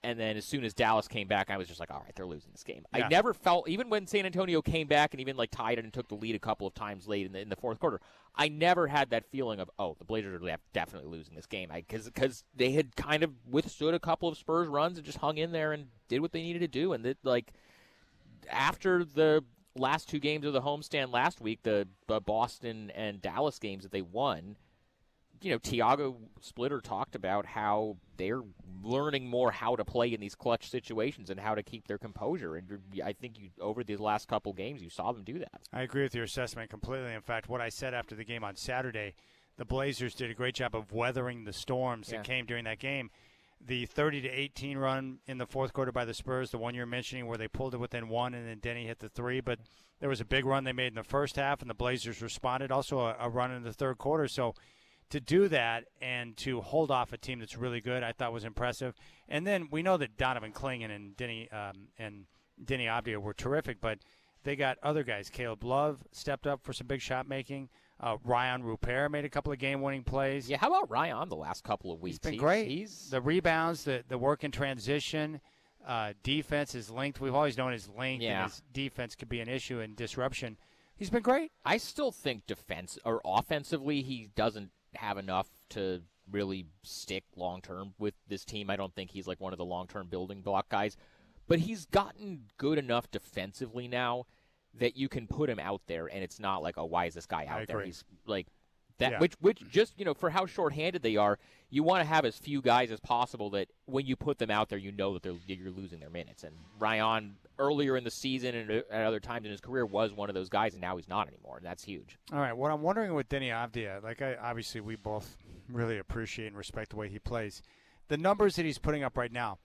And then as soon as Dallas came back, I was just all right, they're losing this game. Yeah. I never felt, even when San Antonio came back and even tied it and took the lead a couple of times late in the fourth quarter, I never had that feeling of, the Blazers are definitely losing this game. Because they had kind of withstood a couple of Spurs runs and just hung in there and did what they needed to do. And after the last 2 games of the homestand last week, the Boston and Dallas games that they won, Tiago Splitter talked about how they're learning more how to play in these clutch situations and how to keep their composure. And I think over these last couple games, you saw them do that.
I agree with your assessment completely. In fact, what I said after the game on Saturday, the Blazers did a great job of weathering the storms that came during that game. The 30-18 run in the fourth quarter by the Spurs, the one you're mentioning where they pulled it within 1 and then Denny hit the 3. But there was a big run they made in the first half, and the Blazers responded. Also a run in the third quarter. So to do that and to hold off a team that's really good, I thought was impressive. And then we know that Donovan Clingan and Denny Abdia were terrific, but they got other guys. Caleb Love stepped up for some big shot making. Ryan Rupert made a couple of game-winning plays.
Yeah, how about Ryan the last couple of weeks?
He's been great. The rebounds, the work in transition, defense is linked. We've always known his length and his defense could be an issue in disruption. He's been great.
I still think offensively he doesn't have enough to really stick long-term with this team. I don't think he's one of the long-term building block guys. But he's gotten good enough defensively now that you can put him out there, and it's not why is this guy out there? He's Which just, for how shorthanded they are, you want to have as few guys as possible that when you put them out there, you know that you're losing their minutes. And Ryan, earlier in the season and at other times in his career, was one of those guys, and now he's not anymore, and that's huge.
All right, what I'm wondering with Denny Avdia, obviously we both really appreciate and respect the way he plays. The numbers that he's putting up right now,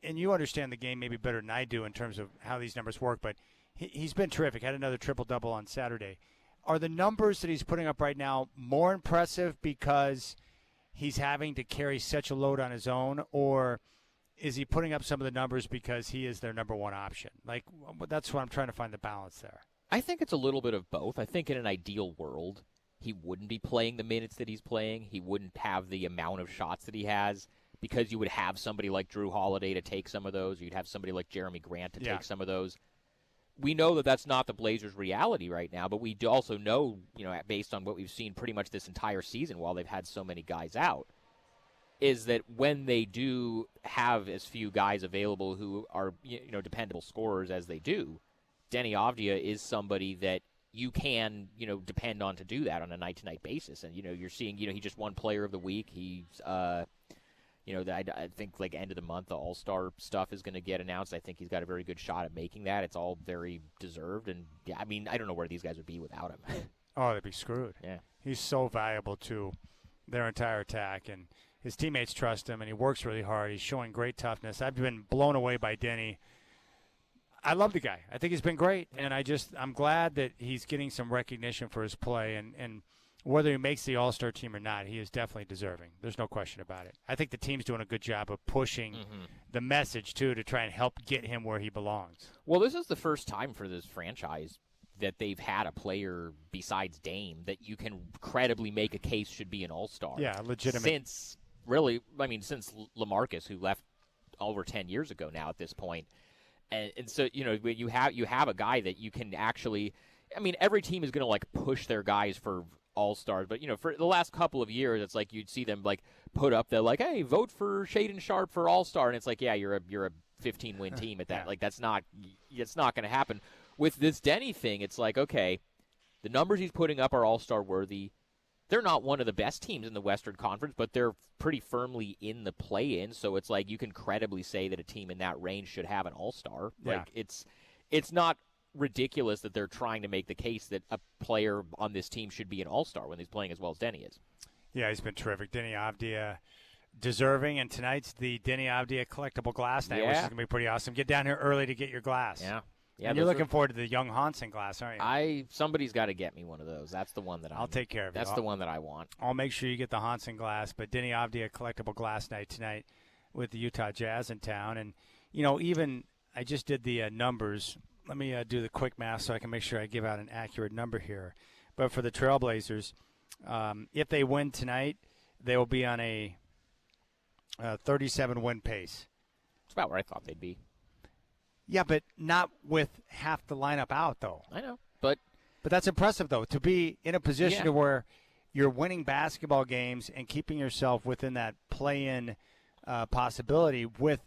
and you understand the game maybe better than I do in terms of how these numbers work, but he's been terrific. Had another triple-double on Saturday. Are the numbers that he's putting up right now more impressive because he's having to carry such a load on his own, or is he putting up some of the numbers because he is their number one option? That's what I'm trying to find the balance there.
I think it's a little bit of both. I think in an ideal world, he wouldn't be playing the minutes that he's playing. He wouldn't have the amount of shots that he has because you would have somebody like Drew Holiday to take some of those, or you'd have somebody like Jeremy Grant to take some of those. We know that that's not the Blazers' reality right now, but we do also know, based on what we've seen pretty much this entire season while they've had so many guys out, is that when they do have as few guys available who are, dependable scorers as they do, Denny Avdia is somebody that you can, depend on to do that on a night-to-night basis. And, you're seeing, he just won Player of the Week. He's, I think end of the month, the All-Star stuff is going to get announced. I think he's got a very good shot at making that. It's all very deserved. And, I don't know where these guys would be without him.
Oh, they'd be screwed.
Yeah.
He's so valuable to their entire attack, and his teammates trust him, and he works really hard. He's showing great toughness. I've been blown away by Denny. I love the guy. I think he's been great, and I'm glad that he's getting some recognition for his play, and whether he makes the All-Star team or not, he is definitely deserving. There's no question about it. I think the team's doing a good job of pushing the message, too, to try and help get him where he belongs.
Well, this is the first time for this franchise that they've had a player besides Dame that you can credibly make a case should be an All-Star.
Yeah, legitimate.
Since LaMarcus, who left over 10 years ago now at this point. And so, you have a guy that you can actually – every team is going to, push their guys for – All-Stars, but for the last couple of years, it's you'd see them put up the hey, vote for Shaedon Sharpe for All-Star, and it's you're a 15-win team at that. That's not going to happen. With this Denny thing, it's okay, the numbers he's putting up are All-Star worthy. They're not one of the best teams in the Western Conference, but they're pretty firmly in the play-in, so it's you can credibly say that a team in that range should have an All-Star.
Yeah.
It's not ridiculous that they're trying to make the case that a player on this team should be an all-star when he's playing as well as Denny is.
Yeah, he's been terrific. Denny Avdia deserving, and tonight's the Denny Avdia collectible glass night, which is going to be pretty awesome. Get down here early to get your glass.
Yeah.
And you're looking forward to the Young Hansen glass, aren't you?
Somebody's got to get me one of those. That's the one that
I'll take care of you.
That's the one that I want.
I'll make sure you get the Hansen glass, but Denny Avdia collectible glass night tonight with the Utah Jazz in town. And, even I just did the numbers. Let me do the quick math so I can make sure I give out an accurate number here. But for the Trailblazers, if they win tonight, they will be on a 37-win pace.
That's about where I thought they'd be.
Yeah, but not with half the lineup out, though.
I know, but
that's impressive, though, to be in a position to where you're winning basketball games and keeping yourself within that play-in possibility with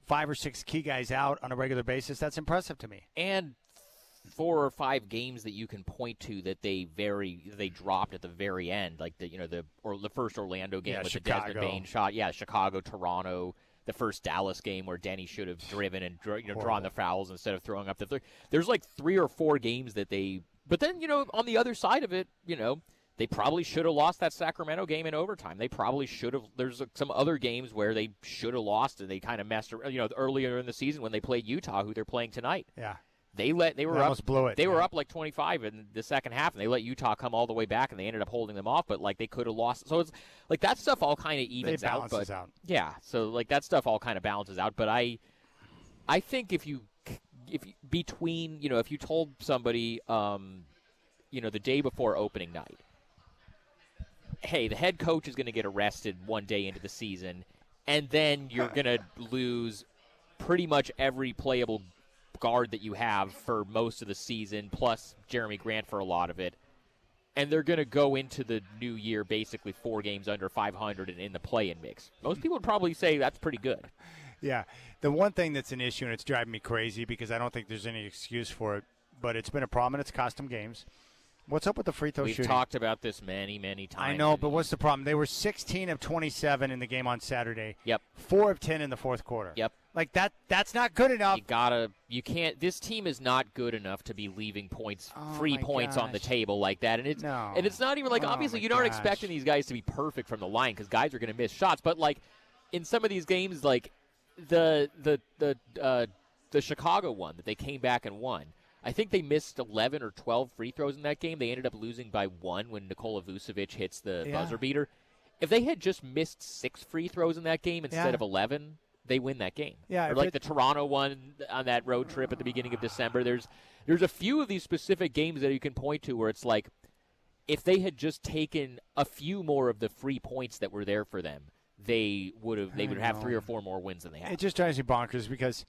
5 or 6 key guys out on a regular basis. That's impressive to me.
And 4 or 5 games that you can point to that they dropped at the very end, the first Orlando game with
Chicago.
the Desmond Bane shot. Yeah, Chicago, Toronto, the first Dallas game where Denny should have driven and drawn the fouls instead of throwing up the third. There's 3 or 4 games that they. But then on the other side of it, they probably should have lost that Sacramento game in overtime. They probably should have. There's some other games where they should have lost, and they kind of messed around. Earlier in the season when they played Utah, who they're playing tonight.
Yeah,
they were
almost blew it.
They were up 25 in the second half, and they let Utah come all the way back, and they ended up holding them off. But they could have lost. So it's that stuff all kind of evens out. But yeah, so that stuff all kind of balances out. But I think if you told somebody, the day before opening night, hey, the head coach is going to get arrested one day into the season, and then you're going to lose pretty much every playable guard that you have for most of the season, plus Jeremy Grant for a lot of it. And they're going to go into the new year basically 4 games under 500 and in the play-in mix. Most people would probably say that's pretty good.
Yeah. The one thing that's an issue, and it's driving me crazy because I don't think there's any excuse for it, but it's been a problem and it's cost them games. What's up with the free throw shooting?
We've talked about this many, many times.
I know, but what's the problem? They were 16 of 27 in the game on Saturday.
Yep.
4 of 10 in the fourth quarter.
Yep.
Like that's not good enough.
You can't. This team is not good enough to be leaving free points on the
gosh.
table like that. And it's not even like, obviously you aren't expecting these guys to be perfect from the line because guys are going to miss shots. But like in some of these games, like the Chicago one that they came back and won. I think they missed 11 or 12 free throws in that game. They ended up losing by 1 when Nikola Vucevic hits the buzzer beater. If they had just missed 6 free throws in that game instead of 11, they win that game.
Yeah,
or like the Toronto one on that road trip at the beginning of December. There's a few of these specific games that you can point to where it's like if they had just taken a few more of the free points that were there for them, they would have 3 or 4 more wins than they have.
It just drives me bonkers because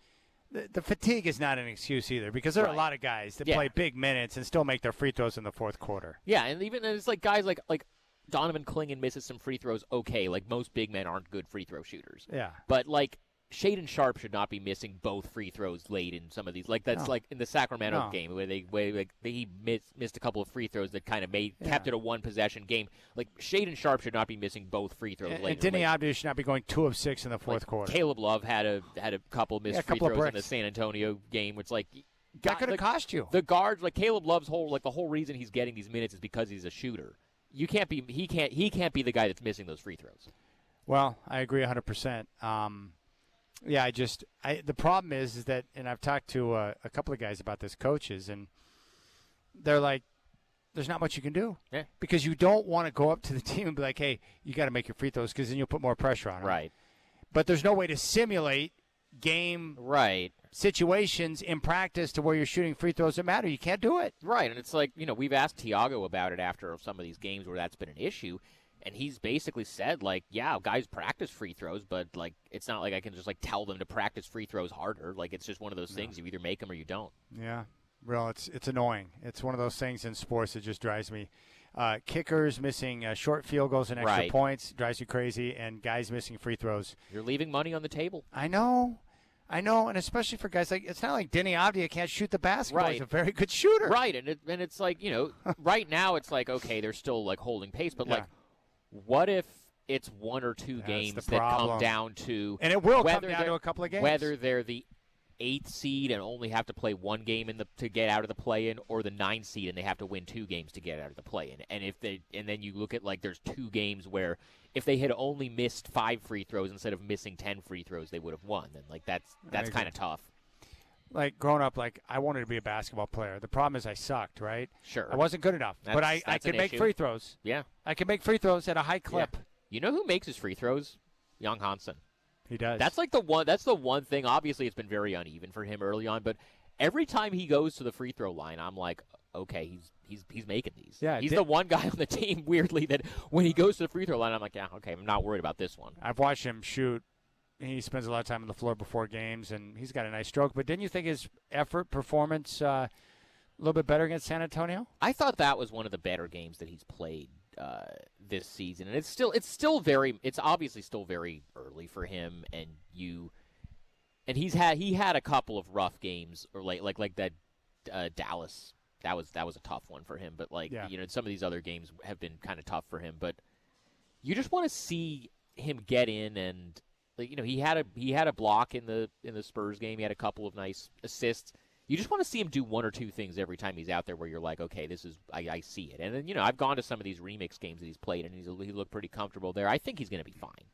the fatigue is not an excuse either because there are a lot of guys that play big minutes and still make their free throws in the fourth quarter.
Yeah, and it's like guys like Donovan Clingan misses some free throws. Okay, like most big men aren't good free throw shooters.
Yeah,
but like Shaedon Sharpe should not be missing both free throws late in some of these. Like that's like in the Sacramento game where he missed a couple of free throws that kind of kept it a 1-possession game. Like Shaedon Sharpe should not be missing both free throws late.
And Denny Abdul should not be going 2 of 6 in the fourth quarter.
Caleb Love had a couple missed free throws in the San Antonio game. It's like
that could have cost you.
The guards, like Caleb Love's the whole reason he's getting these minutes is because he's a shooter. He can't be the guy that's missing those free throws.
Well, I agree 100%. Yeah, the problem is that, and I've talked to a couple of guys about this, coaches, and they're like, there's not much you can do.
Yeah.
Because you don't want to go up to the team and be like, hey, you got to make your free throws because then you'll put more pressure on them.
Right.
But there's no way to simulate game situations in practice to where you're shooting free throws that matter. You can't do it.
Right, and it's like, we've asked Tiago about it after some of these games where that's been an issue. And he's basically said, like, yeah, guys practice free throws, but, like, it's not like I can just, like, tell them to practice free throws harder. Like, it's just one of those things. You either make them or you don't.
Yeah. Well, it's annoying. It's one of those things in sports that just drives me. Kickers missing short field goals and extra points drives you crazy, and guys missing free throws.
You're leaving money on the table.
I know, and especially for guys like, it's not like Denny Avdia can't shoot the basketball.
Right.
He's a very good shooter.
Right, and it's like, right now it's like, okay, they're still, like, holding pace, but, like, what if it's 1 or 2 games that come down to –
and it will come down to a couple of games.
Whether they're the 8th seed and only have to play 1 game to get out of the play-in, or the 9th seed and they have to win 2 games to get out of the play-in. And then you look at, like, there's 2 games where if they had only missed 5 free throws instead of missing 10 free throws, they would have won. And, like, that's kind of tough.
Like, growing up, like, I wanted to be a basketball player. The problem is I sucked, right?
Sure.
I wasn't good enough. But I could make free throws.
Yeah.
I can make free throws at a high clip.
Yeah. You know who makes his free throws? Young Hansen.
He does.
That's the one thing. Obviously, it's been very uneven for him early on, but every time he goes to the free throw line, I'm like, okay, he's making these.
Yeah,
he's the one guy on the team, weirdly, that when he goes to the free throw line, I'm like, yeah, okay, I'm not worried about this one.
I've watched him shoot. He spends a lot of time on the floor before games, and he's got a nice stroke. But didn't you think his performance, a little bit better against San Antonio?
I thought that was one of the better games that he's played this season, and it's obviously still very early for him. And he had a couple of rough games, or like that Dallas. That was a tough one for him. But some of these other games have been kind of tough for him. But you just want to see him get in and. He had a block in the Spurs game. He had a couple of nice assists. You just want to see him do 1 or 2 things every time he's out there where you're like, okay, I see it. And then I've gone to some of these remix games that he's played, and he looked pretty comfortable there. I think he's going to be fine.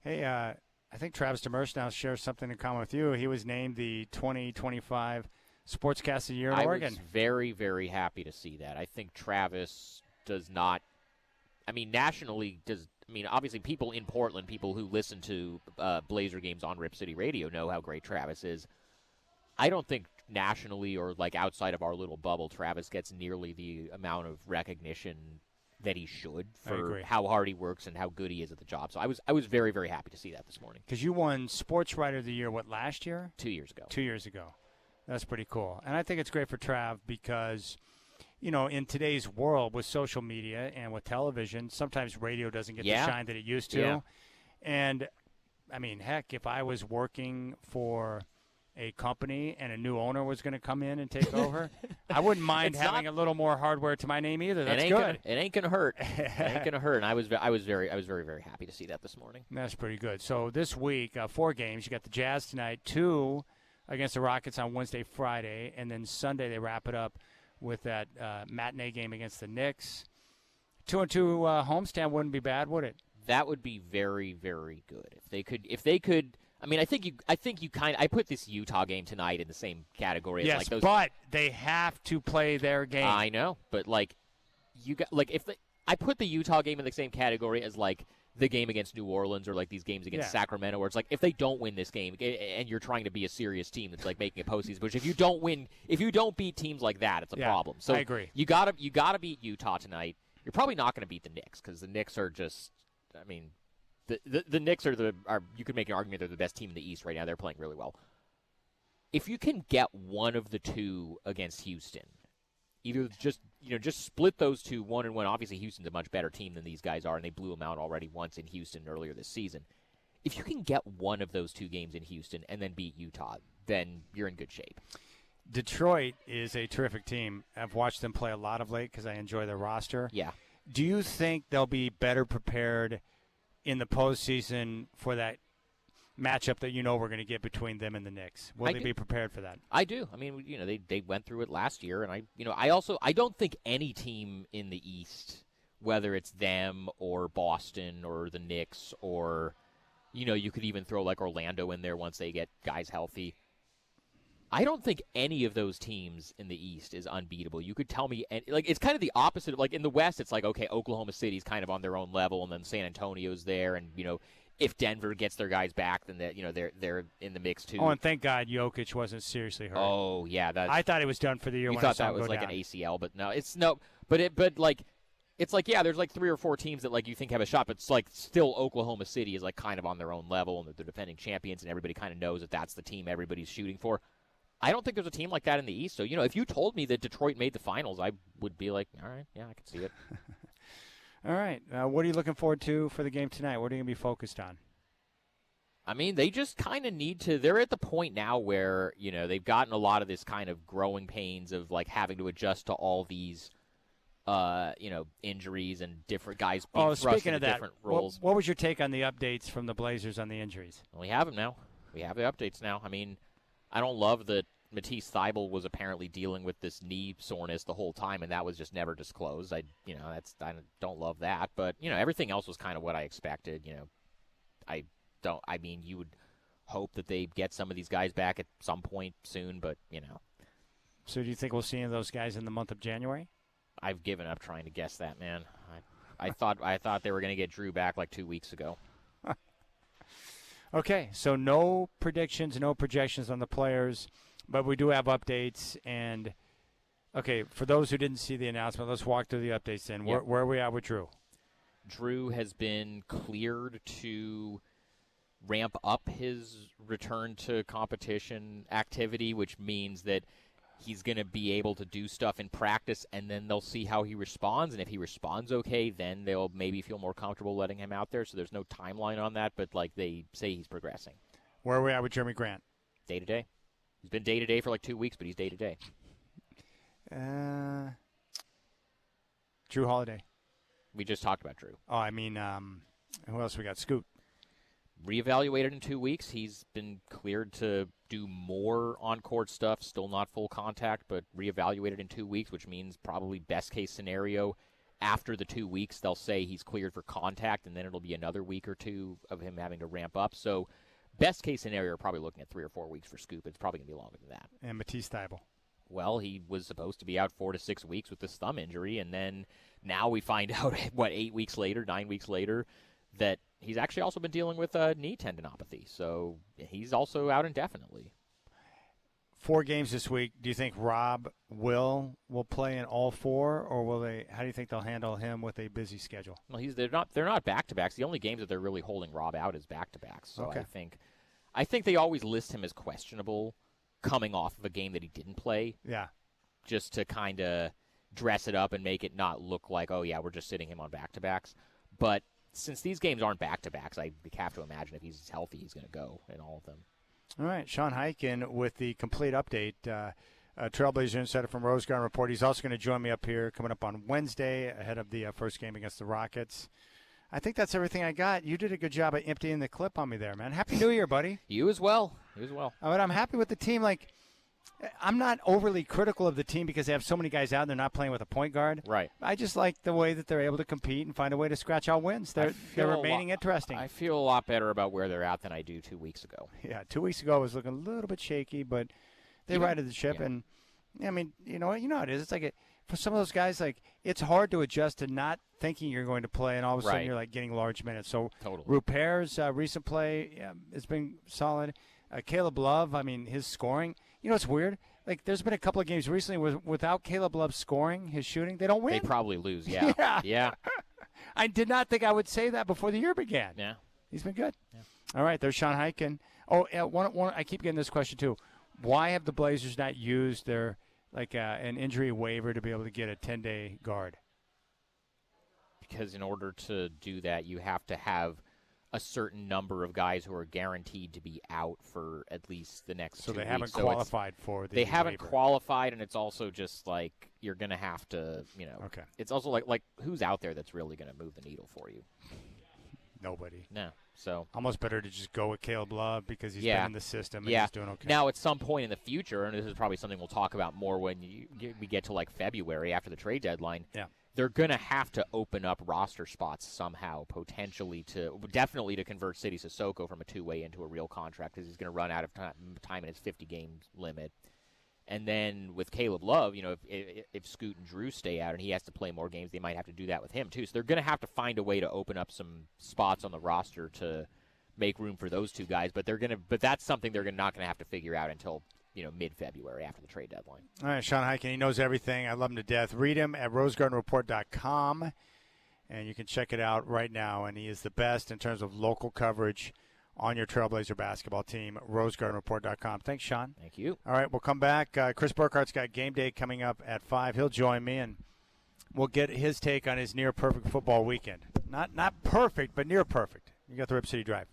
Hey, I think Travis Demers now shares something in common with you. He was named the 2025 Sportscast of the Year in Oregon.
I was very, very happy to see that. I think Travis does not. I mean, nationally does. I mean, obviously, people in Portland, people who listen to Blazer games on Rip City Radio know how great Travis is. I don't think nationally or, like, outside of our little bubble, Travis gets nearly the amount of recognition that he should for how hard he works and how good he is at the job. So I was very, very happy to see that this morning.
Because you won Sports Writer of the Year, last year?
2 years ago.
2 years ago. That's pretty cool. And I think it's great for Trav because – in today's world with social media and with television, sometimes radio doesn't get the shine that it used to.
Yeah.
And, I mean, heck, if I was working for a company and a new owner was going to come in and take over, I wouldn't mind having a little more hardware to my name either. That's good.
It ain't gonna hurt. It ain't gonna hurt. And I was very, very happy to see that this morning.
That's pretty good. So this week, 4 games. You got the Jazz tonight, 2 against the Rockets on Wednesday, Friday, and then Sunday they wrap it up with that matinee game against the Knicks. 2-2 homestand wouldn't be bad, would it?
That would be very, very good if they could. I mean, I think you kind of. I put this Utah game tonight in the same category as like those.
But they have to play their game.
I know, but I put the Utah game in the same category as like the game against New Orleans or like these games against Sacramento, where it's like if they don't win this game and you're trying to be a serious team that's like making a postseason push, if you don't beat teams like that, it's a problem. So
I agree.
You gotta beat Utah tonight. You're probably not going to beat the Knicks because the Knicks are just. I mean. The Knicks are you could make an argument they're the best team in the East right now. They're playing really well. If you can get one of the two against Houston, either just split those two 1-1. Obviously, Houston's a much better team than these guys are, and they blew them out already once in Houston earlier this season. If you can get one of those 2 games in Houston and then beat Utah, then you're in good shape.
Detroit is a terrific team. I've watched them play a lot of late because I enjoy their roster.
Yeah.
Do you think they'll be better prepared in the postseason for that matchup that we're going to get between them and the Knicks? Will they be prepared for that?
I do. I mean, they went through it last year, and I don't think any team in the East, whether it's them or Boston or the Knicks or, you could even throw like Orlando in there once they get guys healthy. I don't think any of those teams in the East is unbeatable. You could tell me, it's kind of the opposite. Like in the West, it's like, okay, Oklahoma City's kind of on their own level, and then San Antonio's there, and if Denver gets their guys back, then they're in the mix too.
Oh, and thank God Jokic wasn't seriously hurt.
Oh yeah,
I thought he was done for the year.
You
when
thought
I saw
that was like
down.
an ACL, but no, it's no. It's like there's like 3 or 4 teams that like you think have a shot, but it's like still Oklahoma City is like kind of on their own level, and they're defending champions, and everybody kind of knows that that's the team everybody's shooting for. I don't think there's a team like that in the East. So, if you told me that Detroit made the finals, I would be like, all right, yeah, I can see it.
All right. What are you looking forward to for the game tonight? What are you going to be focused on?
I mean, they just kind of need to – they're at the point now where, they've gotten a lot of this kind of growing pains of, like, having to adjust to all these, injuries and different guys being thrust into different roles.
What was your take on the updates from the Blazers on the injuries?
Well, we have them now. We have the updates now. I mean, I don't love that Matisse Thybulle was apparently dealing with this knee soreness the whole time, and that was just never disclosed. I don't love that, but everything else was kind of what I expected. You would hope that they get some of these guys back at some point soon, but
So do you think we'll see any of those guys in the month of January?
I've given up trying to guess that, man. I thought they were going to get Drew back like 2 weeks ago.
Okay, so no predictions, no projections on the players. But we do have updates, and, okay, for those who didn't see the announcement, let's walk through the updates then.
Yep.
Where are we at with Drew?
Drew has been cleared to ramp up his return to competition activity, which means that he's going to be able to do stuff in practice, and then they'll see how he responds. And if he responds okay, then they'll maybe feel more comfortable letting him out there. So there's no timeline on that, but, they say he's progressing.
Where are we at with Jeremy Grant?
Day-to-day. He's been day-to-day for like 2 weeks, but he's day-to-day.
Drew Holiday.
We just talked about Drew.
Oh, I mean, who else we got? Scoot.
Reevaluated in 2 weeks. He's been cleared to do more on-court stuff. Still not full contact, but reevaluated in 2 weeks, which means probably best-case scenario. After the 2 weeks, they'll say he's cleared for contact, and then it'll be another week or two of him having to ramp up. So best case scenario, we're probably looking at 3 or 4 weeks for Scoop. It's probably going to be longer than that.
And Matisse Thybulle.
Well, he was supposed to be out 4 to 6 weeks with this thumb injury, and then now we find out, 9 weeks later, that he's actually also been dealing with knee tendinopathy. So he's also out indefinitely.
4 games this week. Do you think Rob will play in all 4, or will they? How do you think they'll handle him with a busy schedule?
Well, they're not back-to-backs. The only games that they're really holding Rob out is back-to-backs. So
okay.
I think they always list him as questionable coming off of a game that he didn't play.
Yeah.
Just to kind of dress it up and make it not look like, oh yeah, we're just sitting him on back-to-backs. But since these games aren't back-to-backs, I have to imagine if he's healthy, he's going to go in all of them.
All right, Sean Hyken with the complete update. Trailblazer Insider from Rose Garden Report. He's also going to join me up here coming up on Wednesday ahead of the first game against the Rockets. I think that's everything I got. You did a good job of emptying the clip on me there, man. Happy New Year, buddy.
You as well. You as well.
All right, I'm happy with the team. Like, I'm not overly critical of the team because they have so many guys out and they're not playing with a point guard.
Right.
I just like the way that they're able to compete and find a way to scratch out wins. They're remaining interesting.
I feel a lot better about where they're at than I do 2 weeks ago.
Yeah, 2 weeks ago I was looking a little bit shaky, but they righted the ship. Yeah. And, I mean, you know how it is. It's like for some of those guys, like, it's hard to adjust to not thinking you're going to play, and all of a sudden you're, like, getting large minutes. So
totally.
Rupert's recent play has been solid. Caleb Love, I mean, his scoring. You know, it's weird. Like, there's been a couple of games recently without Caleb Love scoring, his shooting, they don't win.
They probably lose, yeah. Yeah.
I did not think I would say that before the year began.
Yeah.
He's been good.
Yeah.
All right, there's Sean Hyken. Oh, one, I keep getting this question, too. Why have the Blazers not used their, an injury waiver to be able to get a 10-day guard?
Because in order to do that, you have to have a certain number of guys who are guaranteed to be out for at least the next 2 weeks.
So they haven't qualified for the
They haven't
waiver.
Qualified, and it's also just like you're going to have to,
Okay.
It's also like who's out there that's really going to move the needle for you?
Nobody.
No. So
almost better to just go with Caleb Love because he's been in the system and he's doing okay.
Now, at some point in the future, and this is probably something we'll talk about more when we get to February after the trade deadline.
Yeah.
They're going to have to open up roster spots somehow, definitely to convert City Sissoko from a two-way into a real contract because he's going to run out of time in his 50-game limit. And then with Caleb Love, if Scoot and Drew stay out and he has to play more games, they might have to do that with him too. So they're going to have to find a way to open up some spots on the roster to make room for those two guys. But that's something they're not going to have to figure out until mid-February after the trade deadline.
All right, Sean Hyken, he knows everything. I love him to death. Read him at rosegardenreport.com, and you can check it out right now. And he is the best in terms of local coverage on your Trailblazer basketball team, rosegardenreport.com. Thanks, Sean.
Thank you.
All right, we'll come back. Chris Burkhart's got game day coming up at 5. He'll join me, and we'll get his take on his near-perfect football weekend. Not perfect, but near perfect. You got the Rip City Drive.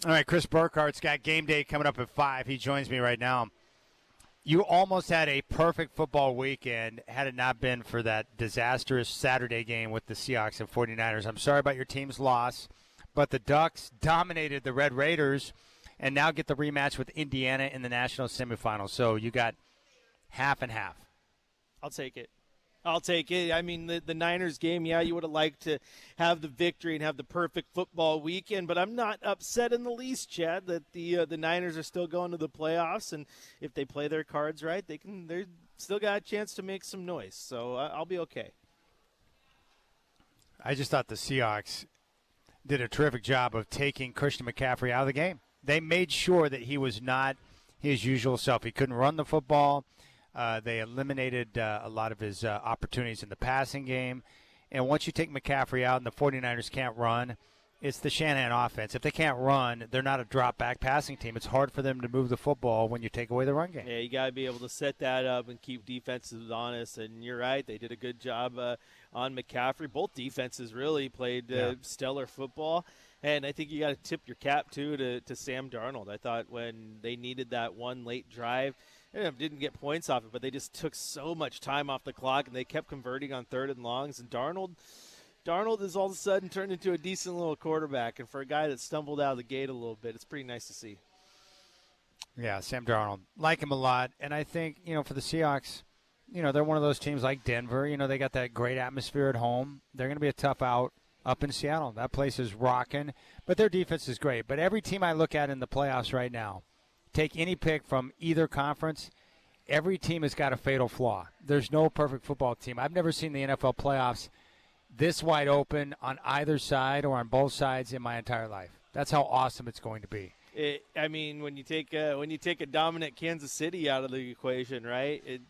All right, Chris Burkhardt's got game day coming up at 5. He joins me right now. You almost had a perfect football weekend had it not been for that disastrous Saturday game with the Seahawks and 49ers. I'm sorry about your team's loss, but the Ducks dominated the Red Raiders and now get the rematch with Indiana in the national semifinals. So you got half and half.
I'll take it. I mean, the Niners game, yeah, you would have liked to have the victory and have the perfect football weekend, but I'm not upset in the least, Chad, that the Niners are still going to the playoffs, and if they play their cards right, they're still got a chance to make some noise. So I'll be okay.
I just thought the Seahawks did a terrific job of taking Christian McCaffrey out of the game. They made sure that he was not his usual self. He couldn't run the football. They eliminated a lot of his opportunities in the passing game. And once you take McCaffrey out and the 49ers can't run, it's the Shanahan offense. If they can't run, they're not a drop-back passing team. It's hard for them to move the football when you take away the run game.
Yeah, you got to be able to set that up and keep defenses honest. And you're right, they did a good job on McCaffrey. Both defenses really played stellar football. And I think you got to tip your cap, too, to Sam Darnold. I thought when they needed that one late drive, didn't get points off it, but they just took so much time off the clock, and they kept converting on 3rd and longs. And Darnold has all of a sudden turned into a decent little quarterback. And for a guy that stumbled out of the gate a little bit, it's pretty nice to see.
Yeah, Sam Darnold. Like him a lot. And I think, for the Seahawks, they're one of those teams like Denver. They got that great atmosphere at home. They're going to be a tough out up in Seattle. That place is rocking. But their defense is great. But every team I look at in the playoffs right now, take any pick from either conference, every team has got a fatal flaw. There's no perfect football team. I've never seen the NFL playoffs this wide open on either side or on both sides in my entire life. That's how awesome it's going to be.
When you take a dominant Kansas City out of the equation, right?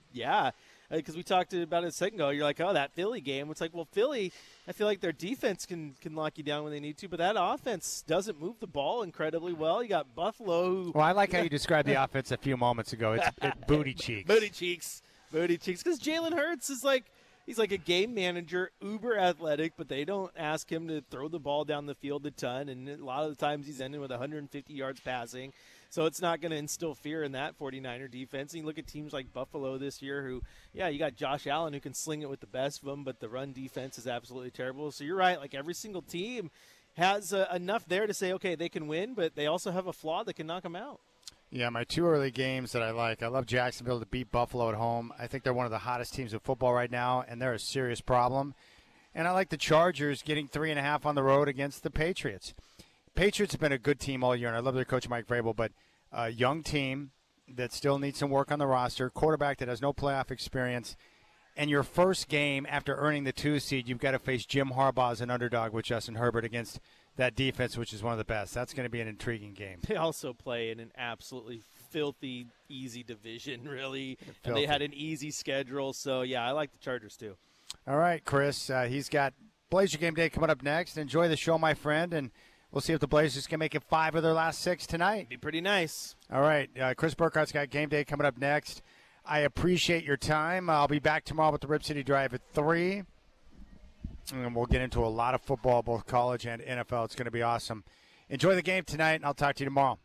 Because we talked about it a second ago. You're like, oh, that Philly game. It's like, well, Philly, I feel like their defense can lock you down when they need to, but that offense doesn't move the ball incredibly well. You got Buffalo.
Well, I like how you described the offense a few moments ago. It's booty cheeks.
Booty cheeks. Because Jalen Hurts is he's like a game manager, uber athletic, but they don't ask him to throw the ball down the field a ton, and a lot of the times he's ending with 150 yards passing. So it's not going to instill fear in that 49er defense. And you look at teams like Buffalo this year who, you got Josh Allen who can sling it with the best of them, but the run defense is absolutely terrible. So you're right. Like every single team has enough there to say, okay, they can win, but they also have a flaw that can knock them out.
Yeah, my 2 early games that I like. I love Jacksonville to beat Buffalo at home. I think they're one of the hottest teams in football right now, and they're a serious problem. And I like the Chargers getting 3.5 on the road against the Patriots. Patriots have been a good team all year, and I love their coach Mike Vrabel, but a young team that still needs some work on the roster, quarterback that has no playoff experience, and your first game after earning the 2 seed, you've got to face Jim Harbaugh as an underdog with Justin Herbert against that defense, which is one of the best. That's going to be an intriguing game.
They also play in an absolutely filthy, easy division, really, and they had an easy schedule. So, I like the Chargers too.
All right, Chris, he's got Blazer Game Day coming up next. Enjoy the show, my friend, and we'll see if the Blazers can make it 5 of their last 6 tonight.
Be pretty nice.
All right, Chris Burkhardt's got Game Day coming up next. I appreciate your time. I'll be back tomorrow with the Rip City Drive at 3. And we'll get into a lot of football, both college and NFL. It's going to be awesome. Enjoy the game tonight, and I'll talk to you tomorrow.